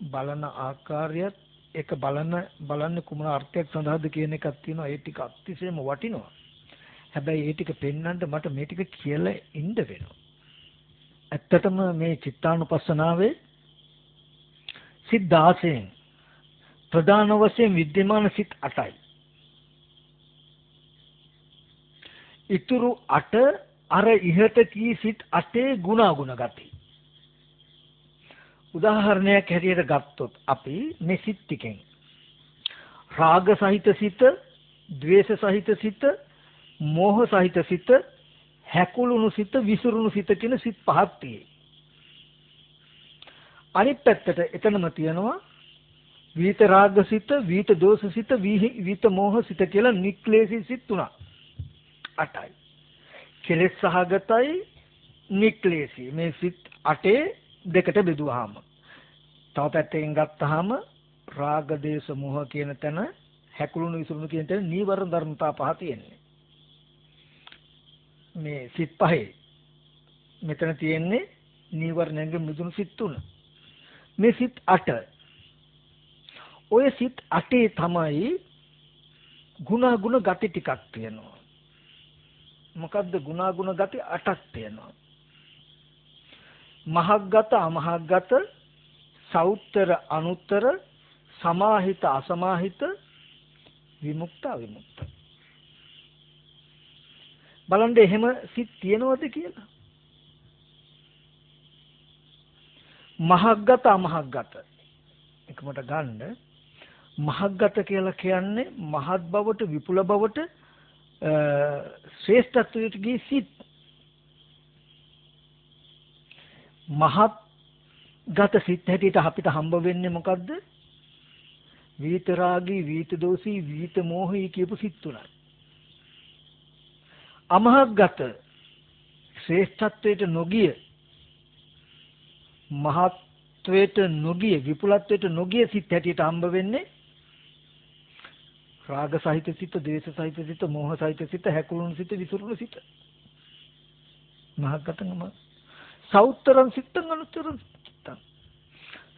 Speaker 1: බලන ආකාරයත් ඒක බලන්නේ කුමන අර්ථයක් සඳහාද කියන එකක් තියෙනවා. ඒ ටික අතිශයම වටිනවා. හැබැයි ඒ ටික පෙන්වන්න මට මේ ටික කියලා ඉන්න වෙනවා. ඇත්තටම මේ චිත්තානුපස්සනාවේ සිත් 16න් ප්‍රධාන වශයෙන් විද්‍යමාන සිත් 8යි. ඉතුරු 8 අර ඉහත කී සිත් 8 ගුණාගුණ ගති. උදාහරණයක් හැටියට ගත්තොත් අපි මේ සිත් ටිකෙන් රාග සහිත සිත, ද්වේෂ සහිත සිත, මෝහ සහිත සිත, හැකුළුණු සිත, විසිරුණු සිත කියන සිත් පහක් තියෙයි. අනිත් පැත්තට එතනම තියෙනවා විත රාග සිත, විත දෝෂ සිත, විත මෝහ සිත කියලා නික්ලේශී සිත් 3ක්. 8යි. කෙලෙස් සහගතයි නික්ලේශී මේ සිත් 8 දෙකට බෙදුවාම තව පැත්තකින් ගත්තාම රාග දේශ මොහ කියන තැන හැකුළුණු විසිරුණු කියන තැන නීවරණ ධර්මතා පහ තියෙන්නේ. මේ සිත් පහේ මෙතන තියෙන්නේ නීවරණයෙන් මිදුණු සිත් 3. මේ සිත් 8 ඔය සිත් 8 තමයි ගුණ ගති ටිකක් තියෙනවා. මොකද්ද ගුණ ගති 8ක් තියෙනවා. මහග්ගත අමහග්ගත සවුත්තර අනුත්තර සමාහිත අසමාහිත විමුක්ත අවිමුක්ත. බලන්න එහෙම සිත් තියෙනවද කියලා. මහග්ගත අමහග්ගත එකමට ගන්න. මහග්ගත කියලා කියන්නේ මහත් බවට විපුල බවට ශ්‍රේෂ්ඨත්වයට ගිය සිත්. මහත් ගත සිත් හැටියට අපිට හම්බ වෙන්නේ මොකද්ද? විතරාගී, විත දෝෂී, විත මෝහී කියපු සිත් 3යි. අමහග්ගත ශ්‍රේෂ්ඨත්වයට නොගිය, මහත්වයට නොගිය, විපුලත්වයට නොගිය සිත් හැටියට හම්බ වෙන්නේ රාග සහිත සිත, ද්වේෂ සහිත සිත, මෝහ සහිත සිත, හැකුළුණු සිත, විසිරුණු සිත. මහග්ගතම සවුත්තරං සිත්තං අනුත්තරං සිත්තං.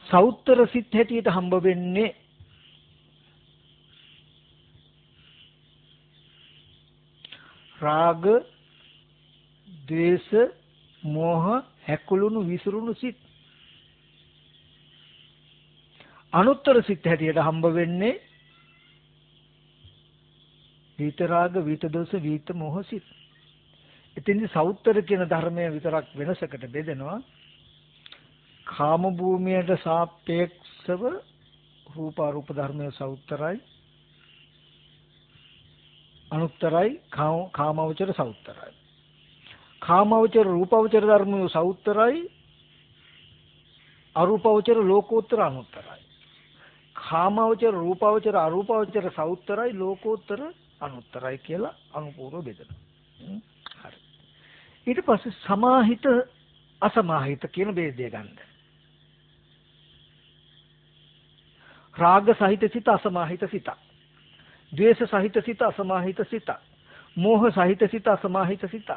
Speaker 1: සවුත්තර සිත් හැටියට හම්බ වෙන්නේ රාග, ද්වේෂ, මෝහ, හැකුළුණු විසිරුණු සිත්. අනුත්තර සිත් හැටියට හම්බ වෙන්නේ විත රාග, විත දෝෂ, විත මෝහ සිත්. ඉතින් සවුත්තර කියන ධර්මය විතරක් වෙනසකට බෙදෙනවා. කාම භූමියට සාපේක්ෂව රූපාරූප ධර්මය සවුත්තරයි, අනුත්තරයි, කාමවචර සවුත්තරයි. කාමවචර රූපවචර ධර්මය සවුත්තරයි, අරූපවචර ලෝකෝත්තර අනුත්තරයි. කාමාවචර, රූපාවචර, අරූපාවචර, සවුත්තරයි, ලෝකෝත්තර, අනුත්තරයි කියලා අනුපූර්ව බෙදනවා. හරි. ඊට පස්සේ සමාහිත අසමාහිත කියන ભેදය ගන්න. රාග සහිත සිත අසමාහිත සිත. ද්වේෂ සහිත සිත අසමාහිත සිත. මෝහ සහිත සිත අසමාහිත සිත.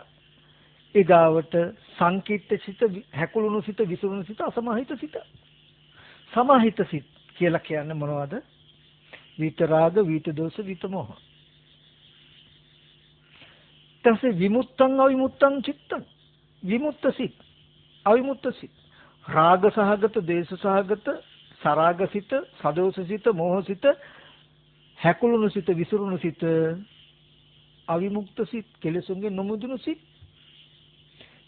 Speaker 1: ඊගාවට සංකීර්ත සිත, හැකුළුණු සිත, විසිරුණු සිත අසමාහිත සිත. සමාහිත සිත කියලා කියන්නේ මොනවද? විත රාග, විත දෝෂ, විත මෝහ. ඊටසේ විමුක්තං අවිමුක්තං චිත්තං. විමුක්ත සිත, අවිමුක්ත සිත. රාග සහගත, දේශ සහගත, සරාග සිත, සදෝෂ සිත, මෝහ සිත, හැකුළුණු සිත, විසිරුණු සිත, අවිමුක්ත සිත, කෙලෙසුන්ගේ නොමුදුණු සිත.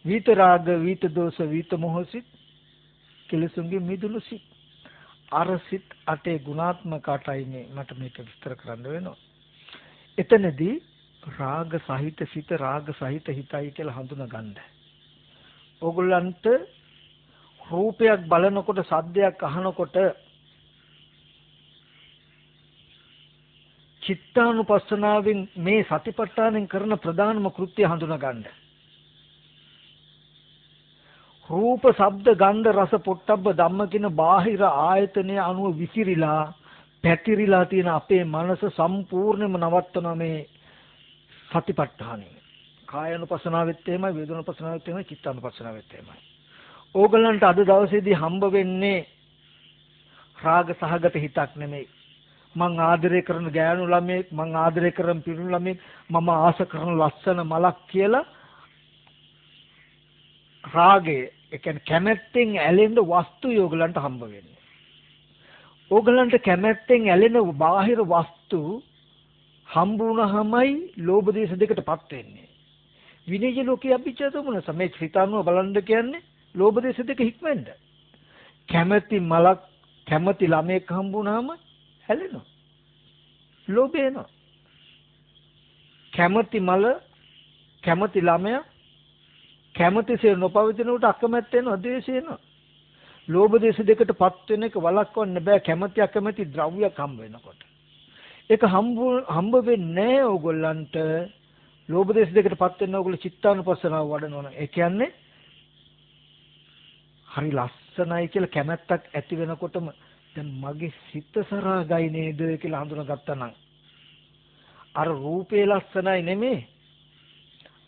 Speaker 1: විත රාග, විත දෝෂ, විත මෝහ සිත, කෙලෙසුන්ගේ මිදුණු සිත. අර සිත් අටේ ගුණාත්මක අටයි මේ මට මේක විස්තර කරන්න වෙනවා. එතනදී රාග සහිත සිත, රාග සහිත හිතයි කියලා හඳුනා ගන්න. ඕගොල්ලන්ට රූපයක් බලනකොට, සද්දයක් අහනකොට චිත්තානුපස්සනාවෙන් මේ සතිපට්ඨානෙන් කරන ප්‍රධානම කෘත්‍ය හඳුනා ගන්න. රූප, ශබ්ද, ගන්ධ, රස, පොට්ටබ්බ ධම්ම කියන බාහිර ආයතනය අනුව විසිරිලා පැතිරිලා තියෙන අපේ මනස සම්පූර්ණයෙන්ම නවත්තන මේ සතිපට්ඨානෙ. කායानुපස්සනාවෙත් එහෙමයි, වේදනානුපස්සනාවෙත් එහෙමයි, චිත්තානුපස්සනාවෙත් එහෙමයි. ඕගලන්ට අද දවසේදී හම්බ වෙන්නේ රාග සහගත හිතක් නෙමෙයි. මං ආදරය කරන ගෑනු ළමයෙක්, මං ආදරය කරන පිරිමි ළමයෙක්, මම ආස කරන ලස්සන මලක් කියලා රාගය, ඒ කියන්නේ කැමැත්තෙන් ඇලෙන වස්තු ඕගලන්ට හම්බ වෙන්නේ. ඕගලන්ට කැමැත්තෙන් ඇලෙන බාහිර වස්තු හම්බ වුණාමයි ලෝභ දේශ දෙකටපත් වෙන්නේ. විනය ලෝකයේ අභිචාර මොනස මේ ත්‍රිතානුව බලන්න කියන්නේ ලෝභ දේශ දෙක හික්මෙන්ද. කැමැති මලක්, කැමැති ළමයෙක් හම්බ වුණාම හැලෙනවා. ලෝභය එනවා. කැමැති මල, කැමැති ළමයා කැමැතිසේ නොපවතිනකොට අකමැත්ත එනවා, ද්වේෂය එනවා. ලෝභ දේශ දෙකටපත් වෙන එක වළක්වන්න බෑ. කැමැති අකමැති ද්‍රව්‍යයක් හම්බ වෙනකොට. ඒක හම්බ වෙන්නේ නැහැ ඕගොල්ලන්ට. ලෝභ දේශ දෙකටපත් වෙන ඕගොල්ලෝ චිත්තානුපස්සනාව වඩනවා. ඒ කියන්නේ හරි ලස්සනයි කියලා කැමැත්තක් ඇති වෙනකොටම දැන් මගේ සිත සරාගයි නේද කියලා හඳුනාගත්තා නම් අර රූපේ ලස්සනයි නෙමෙයි,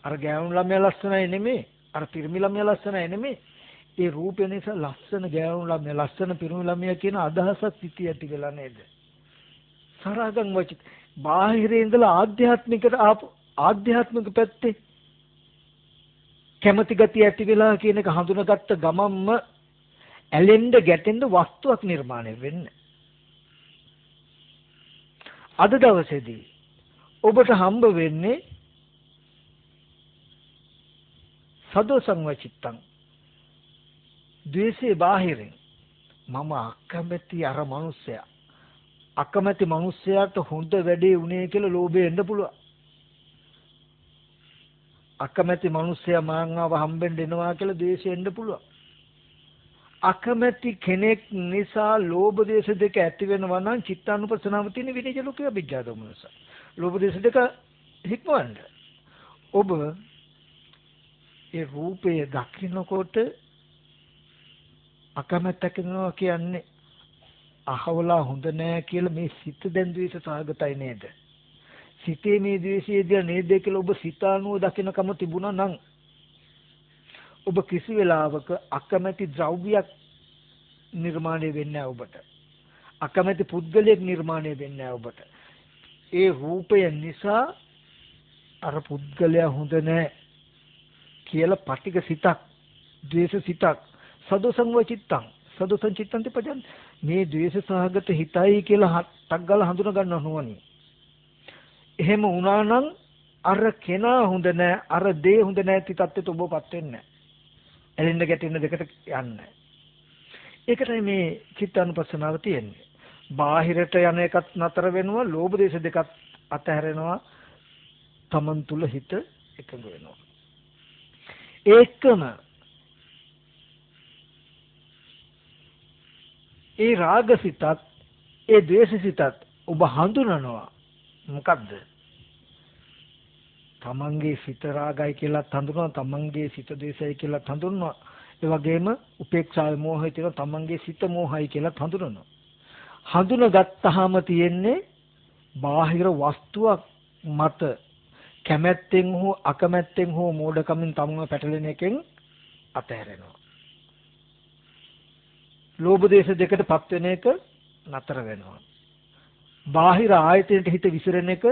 Speaker 1: අර ගෑනු ළමයා ලස්සනයි නෙමෙයි, අර පිරිමි ළමයා ලස්සනයි නෙමෙයි. ඒ රූපේ නිසා ලස්සන ගෑනු ළමයා, ලස්සන පිරිමි ළමයා කියන අදහසක් සිටි ඇති වෙලා නේද? සරාගම් වචිත බාහිරේ ඉඳලා ආධ්‍යාත්මිකට ආපු ආධ්‍යාත්මික පැත්තේ කැමැති ගතිය ඇති වෙලා කියන එක හඳුනාගත්ත ගමන්ම ඇලෙන්න ගැටෙන්න වස්තුවක් නිර්මාණය වෙන්නේ. අද දවසේදී ඔබට හම්බ වෙන්නේ සදෝසං වචිත්තං, ද්වේෂේ බාහිරින්. මම අකමැති අර මිනිස්සයා, අකමැති මිනිස්සයාට හොඳ වැඩේ උනේ කියලා ලෝභය එන්න පුළුවන්. අකමැති මිනිස්සයා මාංගාව හම්බෙන්න එනවා කියලා ද්වේෂය එන්න පුළුවන්. අකමැති කෙනෙක් නිසා ලෝභ දේශ දෙක ඇති වෙනවා නම් චිත්තානුපස්සනාව තියෙන විනය ලෝකයේ අභිජ්ජා දෝමනස. ලෝභ දේශ දෙක හික්මවන්න. ඔබ ඒ රූපය දකින්නකොට අකමැත්තක් වෙනවා කියන්නේ අහවලා හොඳ නෑ කියලා මේ සිත දැන් ද්වේෂ සහගතයි නේද? සිතේ මේ ද්වේෂයේදී නේද කියලා ඔබ සිතානුව දකින්නකම තිබුණා නම් ඔබ කිසි වෙලාවක අකමැති ද්‍රව්‍යයක් නිර්මාණය වෙන්නේ නැහැ ඔබට. අකමැති පුද්ගලයෙක් නිර්මාණය වෙන්නේ නැහැ ඔබට. ඒ රූපය නිසා අර පුද්ගලයා හොඳ නැහැ කියලා පටික සිතක්, ද්වේෂ සිතක්, සදෝසං වචිත්තං, සදෝසං චිත්තං තිපජන් මේ ද්වේෂ සහගත හිතයි කියලා ටක් ගාලා හඳුනා ගන්න ඕනෝනේ. එහෙම වුණා නම් අර කෙනා හොඳ නැහැ, අර දේ හොඳ නැති තත්ත්වයට ඔබපත් වෙන්නේ නැහැ. ඇලෙන්න ගැටෙන්න දෙකට යන්නේ. ඒකටයි මේ චිත්තානුපස්සනාව තියෙන්නේ. බාහිරට යන එකත් නතර වෙනවා, ලෝභ දේශ දෙකත් අතහැරෙනවා, තමන් තුල හිත එකඟ වෙනවා. ඒකම ඒ රාගසිතත් ඒ ද්වේෂසිතත් ඔබ හඳුනනවා. මොකද්ද? තමන්ගේ සිත රාගයි කියලා හඳුනනවා, තමන්ගේ සිත ද්වේෂයි කියලා හඳුනනවා. ඒ වගේම උපේක්ෂාවේ මෝහය තියෙනවා, තමන්ගේ සිත මෝහයි කියලා හඳුනනවා. හඳුනගත්තාම තියෙන්නේ බාහිර වස්තුවක් මත කැමැත්තෙන් හෝ අකමැත්තෙන් හෝ මෝඩකමින් තමව පැටලෙන එකෙන් අතහැරෙනවා. ලෝභ දේශ දෙකටපත් වෙන එක නතර වෙනවා. බාහිර ආයතනයට හිත විසිරෙන එක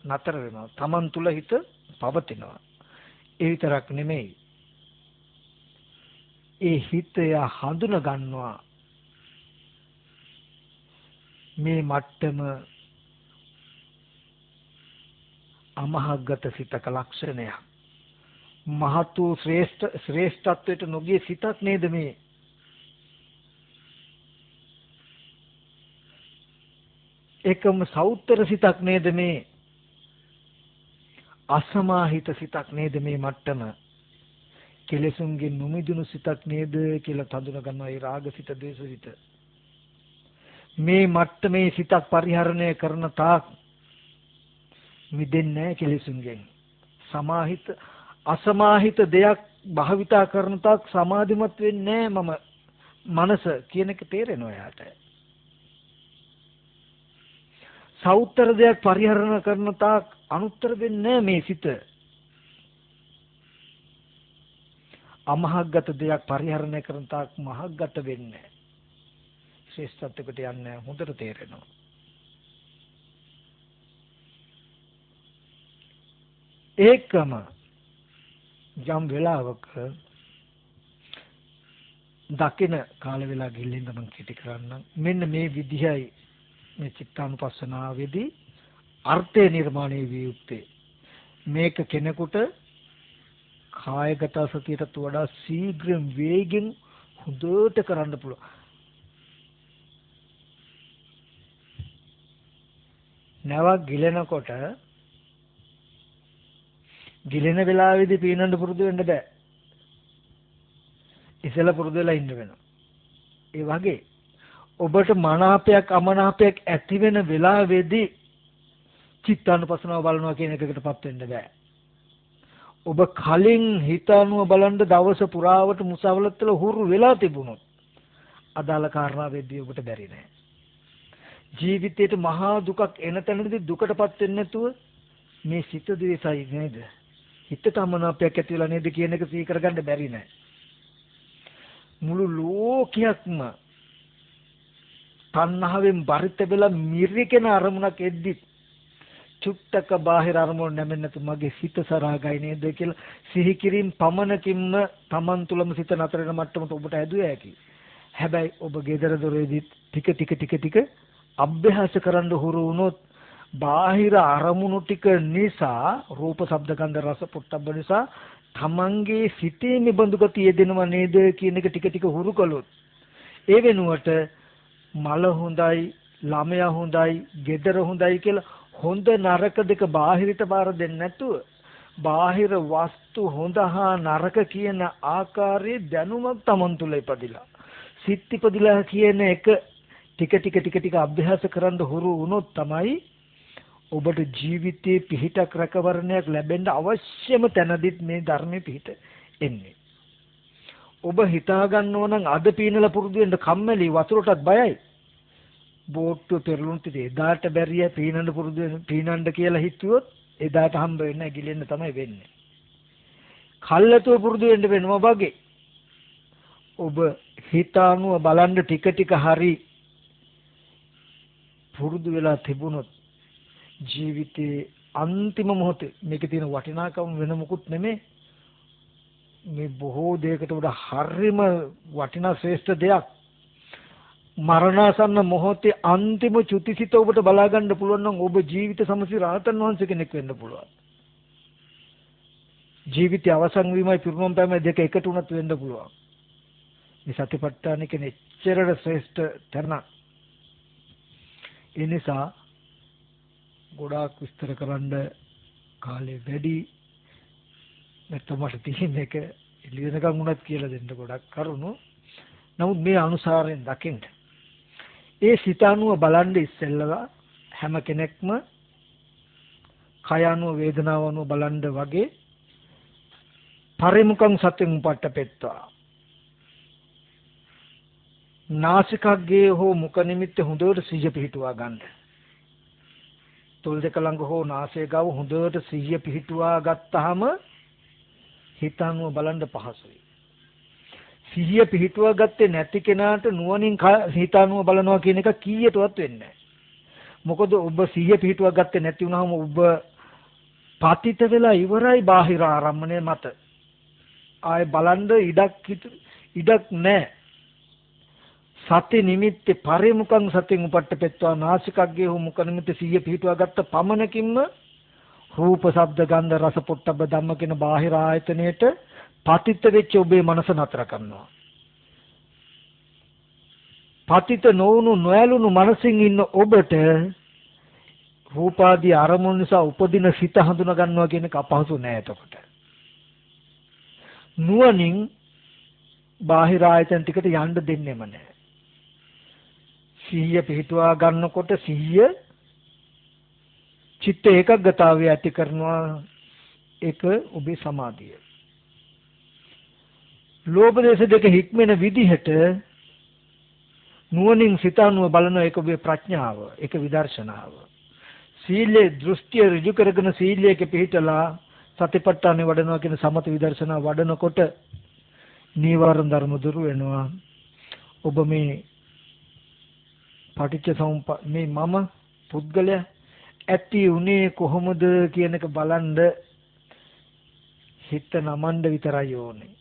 Speaker 1: නතර වෙනවා. තමන් තුල හිත පවතිනවා. ඒ විතරක් නෙමෙයි. ඒ හිතය හඳුන ගන්නවා. මේ මට්ටම අමහග්ගත සිතක ලක්ෂණයක්. මහත් වූ ශ්‍රේෂ්ඨත්වයට නොගිය සිතක් නේද මේ? එකම සෞත්තර සිතක් නේද මේ? අසමාහිත සිතක් නේද මේ මට්ටම? කෙලෙසුන්ගේ නොමිදුණු සිතක් නේද කියලා හඳුනා ගන්නවා. ඒ රාග සිත, ද්වේෂ සිත. මේ මට්ටමේ සිතක් පරිහරණය කරන තාක් මිදෙන්නේ නැහැ කෙලෙසුන්ගෙන්. සමාහිත අසමාහිත දෙයක් භාවිතා කරන තාක් සමාධිමත් වෙන්නේ නැහැ මනස කියන එක තේරෙනවා යාට. සෞත්තර දෙයක් පරිහරණය කරන තාක් අනුත්තර වෙන්නේ මේ සිත. අමහග්ගත දෙයක් පරිහරණය කරන තාක් මහග්ගත වෙන්නේ. ශ්‍රේෂ්ඨත්වයකට යන්නේ හොඳට තේරෙනවා. ඒකම යම් වෙලාවක දකින කාල වෙලා ගිහින් මම කිටි කරන්නම්. මෙන්න මේ විදිහයි මේ චිත්තානුපස්සනාවේදී අර්ථය නිර්මාණය විය යුත්තේ. මේක කෙනෙකුට කායගත සතියටත් වඩා ශීඝ්‍රයෙන් වේගෙන් හොඳට කරන්න පුළුවන්. නැවක් ගිලෙනකොට ගිලෙන වෙලාවේදී පීනන්න පුරුදු වෙන්න බෑ. ඉතල පුරුදු වෙලා ඉන්න වෙනවා. ඒ වගේ ඔබට මනාපයක් අමනාපයක් ඇති වෙන වෙලාවේදී චිත්තානුපස්සනාව බලනවා කියන එකකටපත් වෙන්න බෑ. ඔබ කලින් හිතානුව බලන්න දවස පුරාවට මුසාවලත්තල හුරු වෙලා තිබුණොත් අදාළ කාරණාවෙදී ඔබට බැරි නෑ. ජීවිතේට මහා දුකක් එන තැනදී දුකටපත් වෙන්නේ නැතුව මේ සිත ද්වේෂයි නේද? හිතට අමනාපයක් ඇති වෙලා නේද කියන එක සිහි කරගන්න බැරි නෑ. මුළු ලෝකයක්ම තණ්හාවෙන් බරිත වෙලා මිරිකෙන අරමුණක් එද්දි චුට්ටක බාහිර අරමුණ නැමෙන්නේ නැතු මගේ සිත සරාගයි නේද කියලා සිහි කිරීම පමණකින්ම Taman තුලම සිත නතර වෙන මට්ටමට ඔබට ඇදුවේ ඇති. හැබැයි ඔබ gedara doreදී ටික අභ්‍යාස කරන්න හුරු වුණොත් බාහිර අරමුණු ටික නිසා රූප ශබ්ද ගන්ධ රස පොට්ටබ්බ නිසා තමන්ගේ සිතේ නිබඳු ගතිය දෙනව නේද කියන එක ටික හුරු කළොත් ඒ වෙනුවට මල හොඳයි ළමයා හොඳයි gedara හොඳයි කියලා හොඳ නරක දෙක බාහිරට බාර දෙන්නේ නැතුව බාහිර වස්තු හොඳ හා නරක කියන ආකාරයේ දැනුමක් තමන් තුළ ඉපදිලා සිත් ඉපදිලා කියන එක ටික අභ්‍යාස කරන්න හුරු වුණොත් තමයි ඔබට ජීවිතේ පිහිටක් රැකවරණයක් ලැබෙන්න අවශ්‍යම තැනදිත් මේ ධර්මයේ පිහිට එන්නේ. ඔබ හිතා ගන්නව නම් අද පීනලා පුරුදු වෙන්න කම්මැලි වතුරටත් බයයි. බෝට්ටුව පෙරළුණු තිතේ එදාට බැරිය පීනන්න පුරුදු වෙන පීනන්න කියලා හිතුවොත් එදාට හම්බ වෙන්නේ නැහැ ගිලෙන්න තමයි වෙන්නේ. කල්ලාතෝ පුරුදු වෙන්න වෙනවා වගේ. ඔබ හිතානුව බලන්න ටික හරි පුරුදු වෙලා තිබුණොත් ජීවිතේ අන්තිම මොහොතේ මේකේ තියෙන වටිනාකම වෙන මොකුත් නෙමෙයි. මේ බොහෝ දෙයකට වඩා හරිම වටිනා ශ්‍රේෂ්ඨ දෙයක්. මරණාසන්න මොහොතේ අන්තිම චුතිසිත ඔබට බලා ගන්න පුළුවන් නම් ඔබ ජීවිත සමසි රහතන් වහන්සේ කෙනෙක් වෙන්න පුළුවන්. ජීවිතය අවසන් වීමයි පිරුණම් පෑමයි දෙක එකට උනත් වෙන්න පුළුවන්. මේ සතිපට්ඨාන කියන්නේ එච්චරට ශ්‍රේෂ්ඨ තරණ. ඒ නිසා ගොඩාක් විස්තර කරන්න කාලේ වැඩි නැත්නම් මට තියෙන එක එළියනකම් උනත් කියලා දෙන්න ගොඩක් කරුණු. නමුත් මේ අනුසාරයෙන් දකින්න ඒ සිතානුව බලන් ඉස්සෙල්ලා හැම කෙනෙක්ම කයනුව වේදනාවනුව බලන් වගේ පරිමුඛං සතින් උපට්ඨපෙත්වා නාසිකග්ගේ හෝ මුඛ නිමිත්ත හොඳට සිහිය පිහිටුවා ගන්න. තොල් දෙක ළඟ හෝ නාසය ගාව හොඳට සිහිය පිහිටුවා ගත්තාම හිතනුව බලන්න පහසුයි. සිහිය පිහිටුවා ගත්තේ නැති කෙනාට නුවණින් හිතනුව බලනවා කියන එක කීයටවත් වෙන්නේ නැහැ. මොකද ඔබ සිහිය පිහිටුවා ගත්තේ නැති වුනහම ඔබ පතිත වෙලා ඉවරයි බාහිර ආරම්මණය මත. ආය බලන්න ඉඩක් නැහැ. සති නිමිත්තේ පරිමුඛං සතින් උපට්ඨපෙත්වා නාසිකග්ගේ හෝ මුඛ නිමිත්තේ සිහිය පිහිටුවා ගත්ත පමණකින්ම රූප ශබ්ද ගන්ධ රස පොට්ටබ්බ ධම්ම කියන බාහිර ආයතනයේට පතිත වෙච්ච ඔබේ මනස නතර කරනවා. පතිත නොවුණු නොඇලුණු මනසින් ඉන්න ඔබට රූපාදී අරමුණු නිසා උපදින සිත හඳුනා ගන්නවා කියන එක අපහසු නෑ. එතකොට නුවණින් බාහිර ආයතන ටිකට යන්න දෙන්නෙම නෑ. සිහිය පිහිටුවා ගන්නකොට සිහිය චිත්ත ඒකග්ගතාවය ඇති කරනවා. ඒක ඔබේ සමාධිය. ලෝභ දේශ දෙක හික්මෙන විදිහට නුවණින් සිතානුව බලන එක ඔබේ ප්‍රඥාව, ඒක විදර්ශනාව. සීලේ දෘෂ්ටිය ඍජු කරගෙන සීලයක පිහිටලා සතිපට්ඨානෙ වඩනවා කියන සමත විදර්ශනා වඩනකොට නීවරණ ධර්ම දුරු වෙනවා. ඔබ මේ පටිච්චසමුප්පාද මේ මම පුද්ගලයා ඇති උනේ කොහොමද කියන එක බලන්ද හිත නමන්න විතරයි ඕනේ.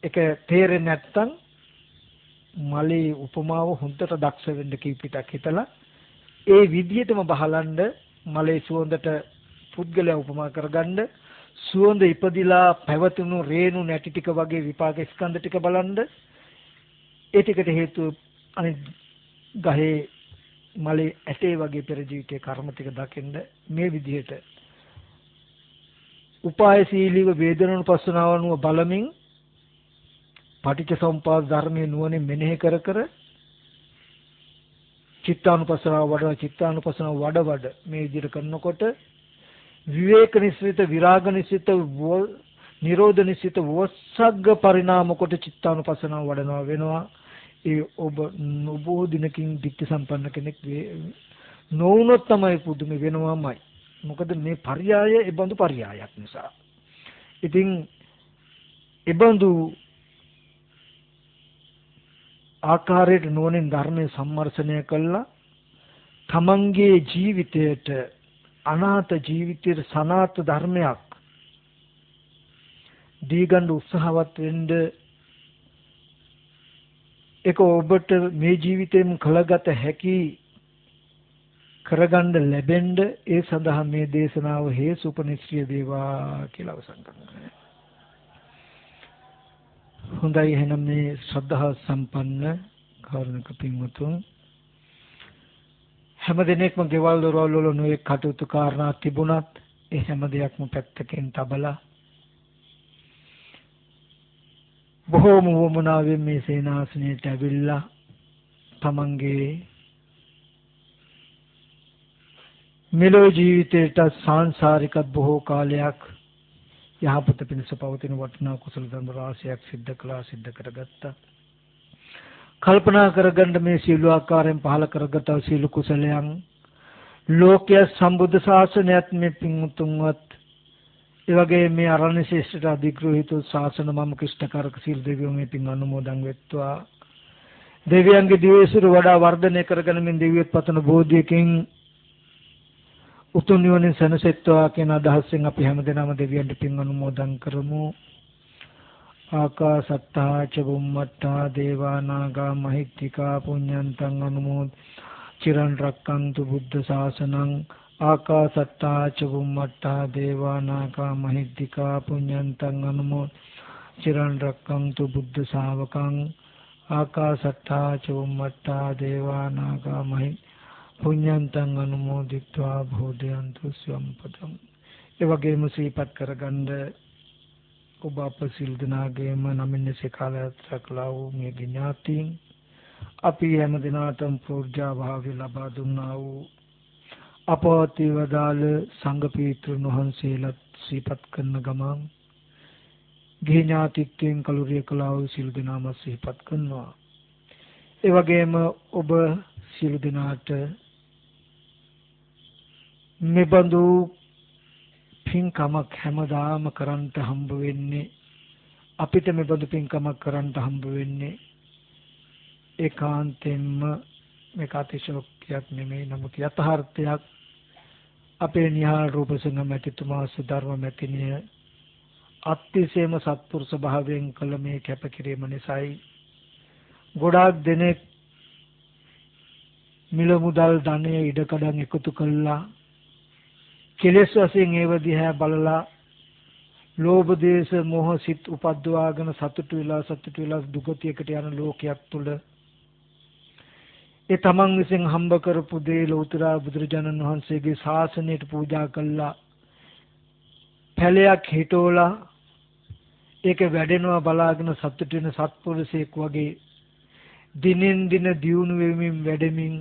Speaker 1: ඒක තේරෙන්නේ නැත්නම් මලේ උපමාව හොඳට දක්ෂ වෙන්න කීපිටක් හිතලා ඒ විදිහටම බහලන්න මලේ සුවඳට පුද්ගලයා උපමා කරගන්න සුවඳ ඉපදිලා පැවතුණු රේණු නැටි ටික වගේ විපාක ස්කන්ධ ටික බලන්න ඒ ටිකට හේතුව අනිත් ගහේ මලේ ඇටේ වගේ පෙර ජීවිතේ කර්ම ටික දකින්න මේ විදිහට උපායශීලීව වේදනානුපස්සනාවනුව බලමින් පටිච්චසමුප්පාද ධර්මයේ නුවණින් මෙනෙහි කර කර චිත්තානුපස්සනාව වඩ මේ විදිහට කරනකොට විවේක නිස්සිත විරාග නිස්සිත නිරෝධ නිස්සිත වස්සග්ග පරිණාම කොට චිත්තානුපස්සනාව වඩනවා වෙනවා. ඒ ඔබ නොබෝ දිනකින් ධිට්ඨි සම්පන්න කෙනෙක් නොවුනොත් තමයි පුදුම වෙනවාමයි. මොකද මේ පර්යාය ඒබඳු පර්යායක් නිසා. ඉතින් ඒබඳු ආකාරයට නුවණින් ධර්මයේ සම්මර්ෂණය කළා තමන්ගේ ජීවිතයට අනාථ ජීවිතයේ සනාත ධර්මයක් දීගන්න උත්සාහවත් වෙන්න ඒක ඔබට මේ ජීවිතේම කළගත හැකි කරගන්න ලැබෙන්න ඒ සඳහා මේ දේශනාව හේසුපනිශ්‍රිය වේවා කියලා අවසන් කරනවා. හොඳයි එහෙනම් මේ ශ්‍රද්ධා සම්පන්න කාරුණික පින්වතුන් හැම දිනෙකම ගෙවල් දොරවල් වල නොයෙක් කටයුතු කාරණා තිබුණත් ඒ හැම දෙයක්ම පැත්තකින් තබලා බොහෝම වමනාවෙන් මේ සේනාසනයට ඇවිල්ලා තමන්ගේ මෙලොව ජීවිතයට සාංශාරිකත් බොහෝ කාලයක් යහපත පිණිස පවතින වටිනා කුසල ධර්ම රාශියක් සිද්ධ කරගත්තා. කල්පනා කරගන්න මේ සීල ආකාරයෙන් පහල කරගත සීල කුසලයන් ලෝකයේ සම්බුද්ධ ශාසනයත් මේ පින්තුන්වත් ඒ වගේ මේ අරණ්‍ය ශේෂ්ඨට අධිග්‍රහිත ශාසන මම ක්‍රිෂ්ඨකාරක සීල දෙවියෝ මේ පින් අනුමෝදන් වෙත්වා. දෙවියන්ගේ දිවයිසුර වඩා වර්ධනය කරගෙන මේ දිව්‍යත් පතන බෝධියකින් උතුම් නිවනින් සැනසෙත්වා කියන අදහසෙන් අපි හැමදෙනාම දෙවියන්ට පින් අනුමෝදන් කරමු. ආකාසත්තා ච බුම්මත්තා දේවා නාග මහිත්‍තිකා පුඤ්ඤන්තං අනුමෝද චිරන් රක්කන්තු බුද්ධ ශාසනං. ආකාසත්තා ච බුම්මත්තා දේවා නාග මහිත්‍තිකා පුඤ්ඤන්තං අනුමෝද චිරන් රක්කන්තු බුද්ධ ශාවකං. ආකාසත්තා ච බුම්මත්තා දේවා නාග මහිත්‍තිකා පුඤ්ඤන්තං අනුමෝදිත්වා භෝදයන්තු සම්පතං. ඒ වගේම සීපත් කරගන්න ඔබ අප සිල් දනාගේම නමින් සිකාලයක් කළා වූ මේ ඥාතීන් අපි හැම දිනාටම පූජා භාවය ලබා දුන්නා වූ අපවත්ී වදාළ සංඝ පීතෘන් වහන්සේලාත් සිහිපත් කරන ගමන් ගිහි ඥාතිත්වයෙන් කලුරිය කළා වූ සියලු දෙනාම සිහිපත් කරනවා. ඒ වගේම ඔබ සියලු දෙනාට මෙබඳු පින්කමක් හැමදාම කරන්ට හම්බ වෙන්නේ, අපිට මෙබඳු පින්කමක් කරන්ට හම්බ වෙන්නේ ඒකාන්තයෙන්ම මේක අතිශෝක්තියක් නෙමෙයි, නමුත් යථාර්ථයක්. අපේ නිහාල් රූපසිංහ මැතිතුමා සුධර්ම මැතිණිය අත්‍යවශ්‍යම සත්පුරුෂ භාවයෙන් කළ මේ කැපකිරීම නිසායි ගොඩාක් දෙනෙක් මිල මුදල් ධනය ඉඩකඩම් එකතු කළා, කෙලෙස් වශයෙන් ඒව දිහා බලලා ලෝභ දේශ මොහ සිත් උපද්දවාගෙන සතුටු වෙලා දුගතියකට යන ලෝකයක් තුල ඒ තමන් විසින් හම්බ කරපු දේ ලෞතර බුදුරජාණන් වහන්සේගේ ශාසනයට පූජා කළා, පැලයක් හිටෝලා ඒක වැඩෙනවා බලාගෙන සතුටු වෙන සත්පුරුෂයෙක් වගේ දිනෙන් දින දියුණු වෙමින් වැඩෙමින්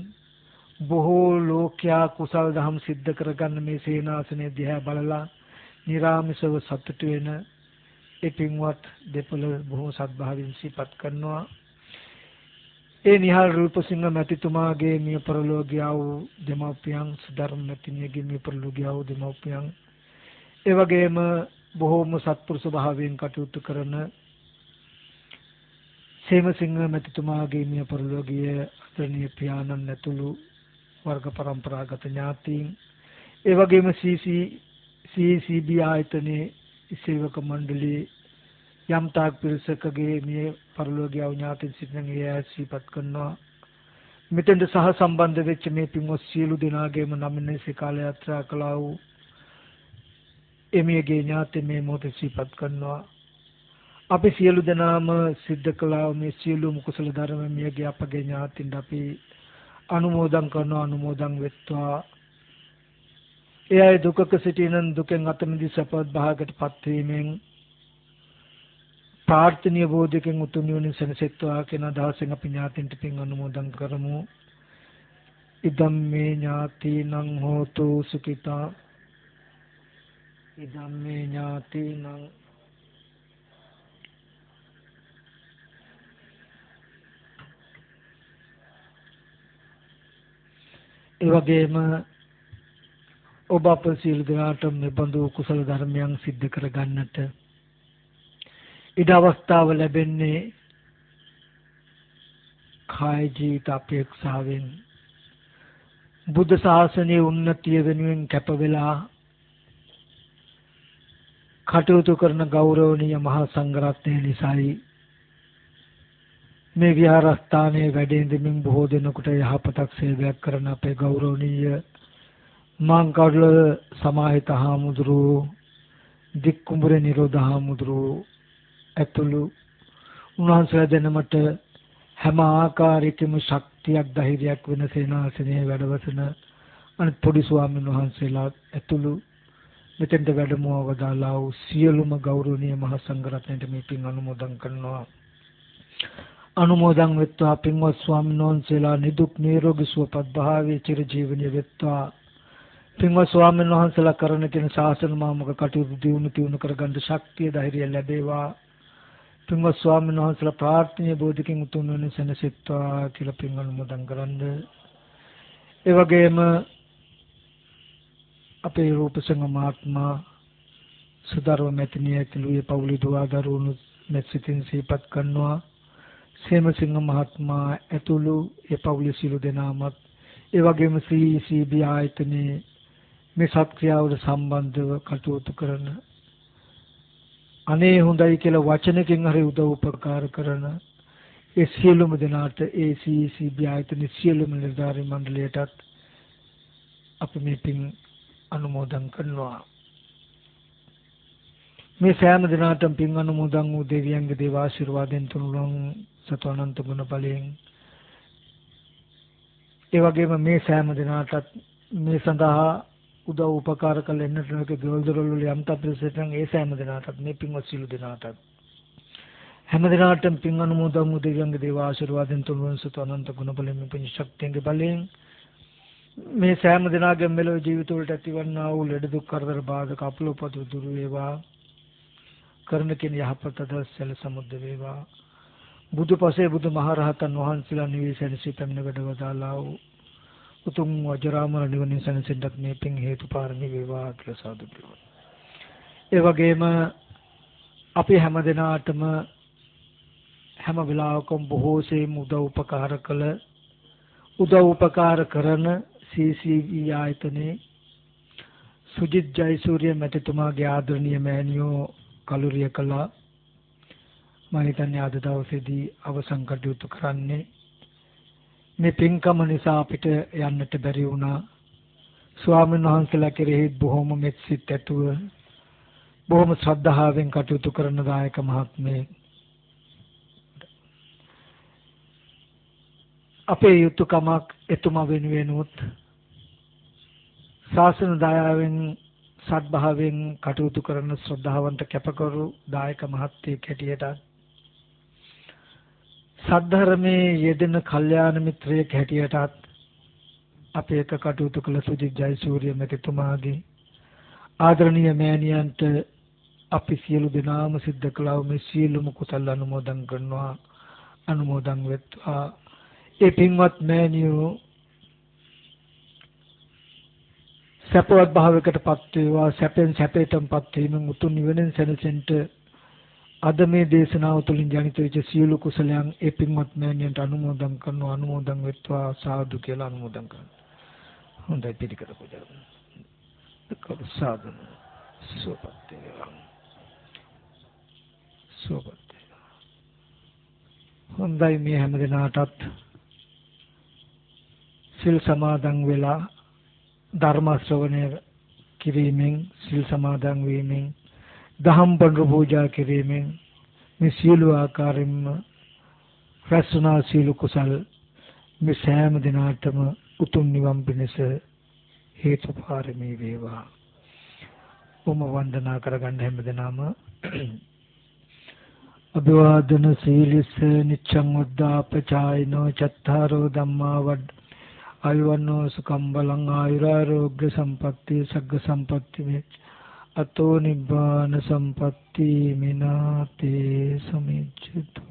Speaker 1: බොහෝ ලෝකයා කුසල් දහම් සිද්ධ කරගන්න මේ සේනාසනය දිහා බලලා නිරාමිසව සතුටු වෙන ඒ පින්වත් දෙපළ බොහෝ සත්භාවයෙන් සිහිපත් කරනවා. ඒ නිහාල් රූපසිංහ මැතිතුමාගේ මිය පරලෝකියා වූ දෙමව්පියන්, සුධර්ම මැතිණියගේ මිය පරලෝකියා වූ දෙමව්පියන්, ඒ වගේම බොහෝම සත්පුරුෂ භාවයෙන් කටයුතු කරන සේමසිංහ මැතිතුමාගේ මිය පරලෝකීය ආදරණීය පියාණන් ඇතුළු වර්ග පරම්පරාගත ඥාතීන්, ඒ වගේම CCB ආයතනයේ සේවක මණ්ඩලයේ යම් තාක් පිරිසකගේ මිය පරලෝකීය ඥාතීන් සිටින ඒ සිහිපත් කරනවා. මෙතෙන්ද සහ සම්බන්ධ වෙච්ච මේ පින්වත් සියලු දෙනාගේම නමින් කාල යාත්‍රා කළා වූ එමියගේ ඥාති මේ මොහොතේ සිහිපත් කරනවා. අපි සියලු දෙනාම සිද්ධ කළා මේ සියලුම කුසල ධර්ම මියගේ අපගේ ඥාතින්ට අපි අනුමෝදන් කරනවා. අනුමෝදන් වෙත්වා. ඒ අය දුකක සිටිනන් දුකෙන් අත මිදී සපවත් භාගයට පත්වීමෙන් ප්‍රාර්ථනීය බෝධියකින් උතුම් නිවනින් සැනසෙත්වා කියන අදහසෙන් අපි ඥාතින්ට පින් අනුමෝදන් කරමු. ඉදම් මේ ඥාතිනං හෝතු සුඛිතා. ඉදම් මේ ඥාතිනං ඒ වගේම ඔබ අප සියලු දෙනාට මෙබඳු කුසල ධර්මයන් සිද්ධ කර ගන්නට ඉඩ අවස්ථාව ලැබෙන්නේ කාය ජීවිත අපේක්ෂාවෙන් බුද්ධ ශාසනයේ උන්නතිය වෙනුවෙන් කැප වෙලා කටයුතු කරන ගෞරවනීය මහා සංඝරත්නය නිසායි. මේ විහාරස්ථානයේ වැඩෙමින් බොහෝ දෙනෙකුට යහපතක් සේවයක් කරන අපේ ගෞරවනීය මාංකඩුව සමාහිත හාමුදුරුවෝ, දික්කුඹුරේ නිරෝධ හාමුදුරුවෝ ඇතුළු උන්වහන්සේලා දෙනමට හැම ආකාරයකම ශක්තියක් ධෛර්යයක් වෙන සේනාසනයේ වැඩවසන අනිත් පොඩි ස්වාමීන් වහන්සේලා ඇතුළු මෙතෙන්ට වැඩමව වදාළා වූ සියලුම ගෞරවනීය මහා සංඝරත්නයට මේ පින් අනුමෝදන් කරනවා. අනුමෝදන් වෙත්වා. පින්වත් ස්වාමීන් වහන්සේලා නිදුක් නිරෝගී සුවපත් භාවයේ චිරජීවනීය වෙත්වා. පින්වත් ස්වාමීන් වහන්සේලා කරන තියෙන ශාසන මාමක කටයුතු දියුණු කරගන්න ශක්තිය ධෛර්යය ලැබේවා. පින්වත් ස්වාමීන් වහන්සේලා ප්‍රාර්ථනීය බෝධිකින් උතුම් වෙන සැනසෙත්වා කියලා පින් අනුමෝදන් කරන්න. ඒ වගේම අපේ රූපසිංහ මහත්මයා, සුධර්ම මැතිණිය ඇතුළු ඒ පවුලේ දුවා දරුවෝ මෙසිතින් සිහිපත් කරනවා. සේමසිංහ මහත්මයා ඇතුළු ඒ පවුලේ සියලු දෙනාමත්, ඒ වගේම CCB ආයතනයේ මේ සත්ක්‍රියාවට සම්බන්ධව කටයුතු කරන, අනේ හොඳයි කියලා වචනකින් හරි උදව් උපකාර කරන ඒ සියලුම දෙනාට, ඒ CCB ආයතනයේ සියලුම නිලධාරී මණ්ඩලයටත් අපි මේ පින් අනුමෝදන් කරනවා. මේ සෑම දිනකටම පින් අනුමෝදන් වූ දෙවියන්ගේ දේව ආශිර්වාදයෙන් තුනුලන් සතු අනන්ත ගුණ බලයෙන්, ඒ වගේම මේ සෑම දිනකටත් මේ සඳහා උදව් උපකාර කළ එන්නට ගෙවල් දොරවල් වල යම් තප්පරසෙන් ඒ සෑම දිනකටත් මේ පින්වත් සිළු දිනකටත් හැම දිනාටම පින් අනුමෝදන් වූ දෙවියන්ගේ දේව ආශිර්වාදයෙන් තුන්වන සුත අනන්ත ගුණ බලයෙන් පුණ්‍ය ශක්තියගේ බලයෙන් මේ සෑම දිනාගම මෙලොව ජීවිත වලට ඇතිවන්නා වූ ලෙඩ දුක් කරදර බාධක අපලෝපත දුරු වේවා. කරන කෙන යහපත දසල සමුද්ද වේවා. බුදුපසේ බුදුමහරහතන් වහන්සේලා නිවේසන සිතමින වැඩවදාලා වූ උතුම් වජරාමර නිවනින් සැනසෙන්නත් මේ පින් හේතු පාරමී වේවා කියලා සාදු කියනවා. ඒ වගේම අපි හැම දිනාටම හැම වෙලාවකම බොහෝසෙයින් උදව් උපකාර කරන CCV ආයතනයේ සුජිත් ජයසූරිය මැතිතුමාගේ ආදරණීය මෑණියෝ කලුරිය කළා. මම හිතන්නේ අද දවසේදී අවසන් කටයුතු කරන්නේ මේ පින්කම නිසා අපිට යන්නට බැරි වුණා. ස්වාමීන් වහන්සේලා කෙරෙහි බොහොම මෙත්සිත ඇතුව බොහොම ශ්‍රද්ධාවෙන් කටයුතු කරන දායක මහත්මේ අපේ යුතුයකමක් එතුමා වෙනුවෙනුත් ශාසන දයාවෙන් සත්භාවයෙන් කටයුතු කරන ශ්‍රද්ධාවන්ත කැපකරු දායක මහත්මයෙක් හැටියට සද්ධර්මයේ යෙදෙන කල්යාණ මිත්‍රයෙක් හැටියටත් අපේ එක කටයුතු කළ සුජිත් ජයසූරිය මැතිතුමාගේ ආදරණීය මෑණියන්ට අපි සියලු දෙනාම සිද්ධ කළා මේ සියලුම කුසල අනුමෝදන් කරනවා. අනුමෝදන් වෙත්වා. ඒ පින්වත් මෑණියෝ සපවත් භාවයකට පත් වේවා. සැපෙන් සැපයටම පත් වීමෙන් උතුම් නිවනෙන් සැනසෙන්න අද මේ දේශනාව තුළින් ජනිත වෙච්ච සියලු කුසලයන් ඒ පින්වත් මෑණියන්ට අනුමෝදන් කරනවා. අනුමෝදන් වෙත්වා. සාදු කියලා අනුමෝදන් කරනවා. හොඳයි පිළිකර පූජා කරමු. සාදු සුවපත් වේවා. සුවපත් වේවා. හොඳයි මේ හැම දිනාටත් සිල් සමාදන් වෙලා ධර්ම ශ්‍රවණය කිරීමෙන් සිල් සමාදන් වීමෙන් දහම් පඬු පූජා කිරීමෙන් මේ සියලු ආකාරයෙන්ම රැස්නා සියලු කුසල් මේ සෑම දිනාටම උතුම් නිවන් පිණිස හේතු පාරමී වේවා. ඔම වන්දනා කරගන්න හැම දිනම අභිවාදන සීලිස නිච්ඡං වද්දාපචායිනෝ චත්තාරෝ ධම්මා වඩ් ආයුවන්නෝ සුඛං බලං ආයුරාෝග්‍ය සම්පatti සග්ග සම්පatti මේ අතෝ නිබ්බාන සම්පatti මිනාතේ සමිච්ඡතු.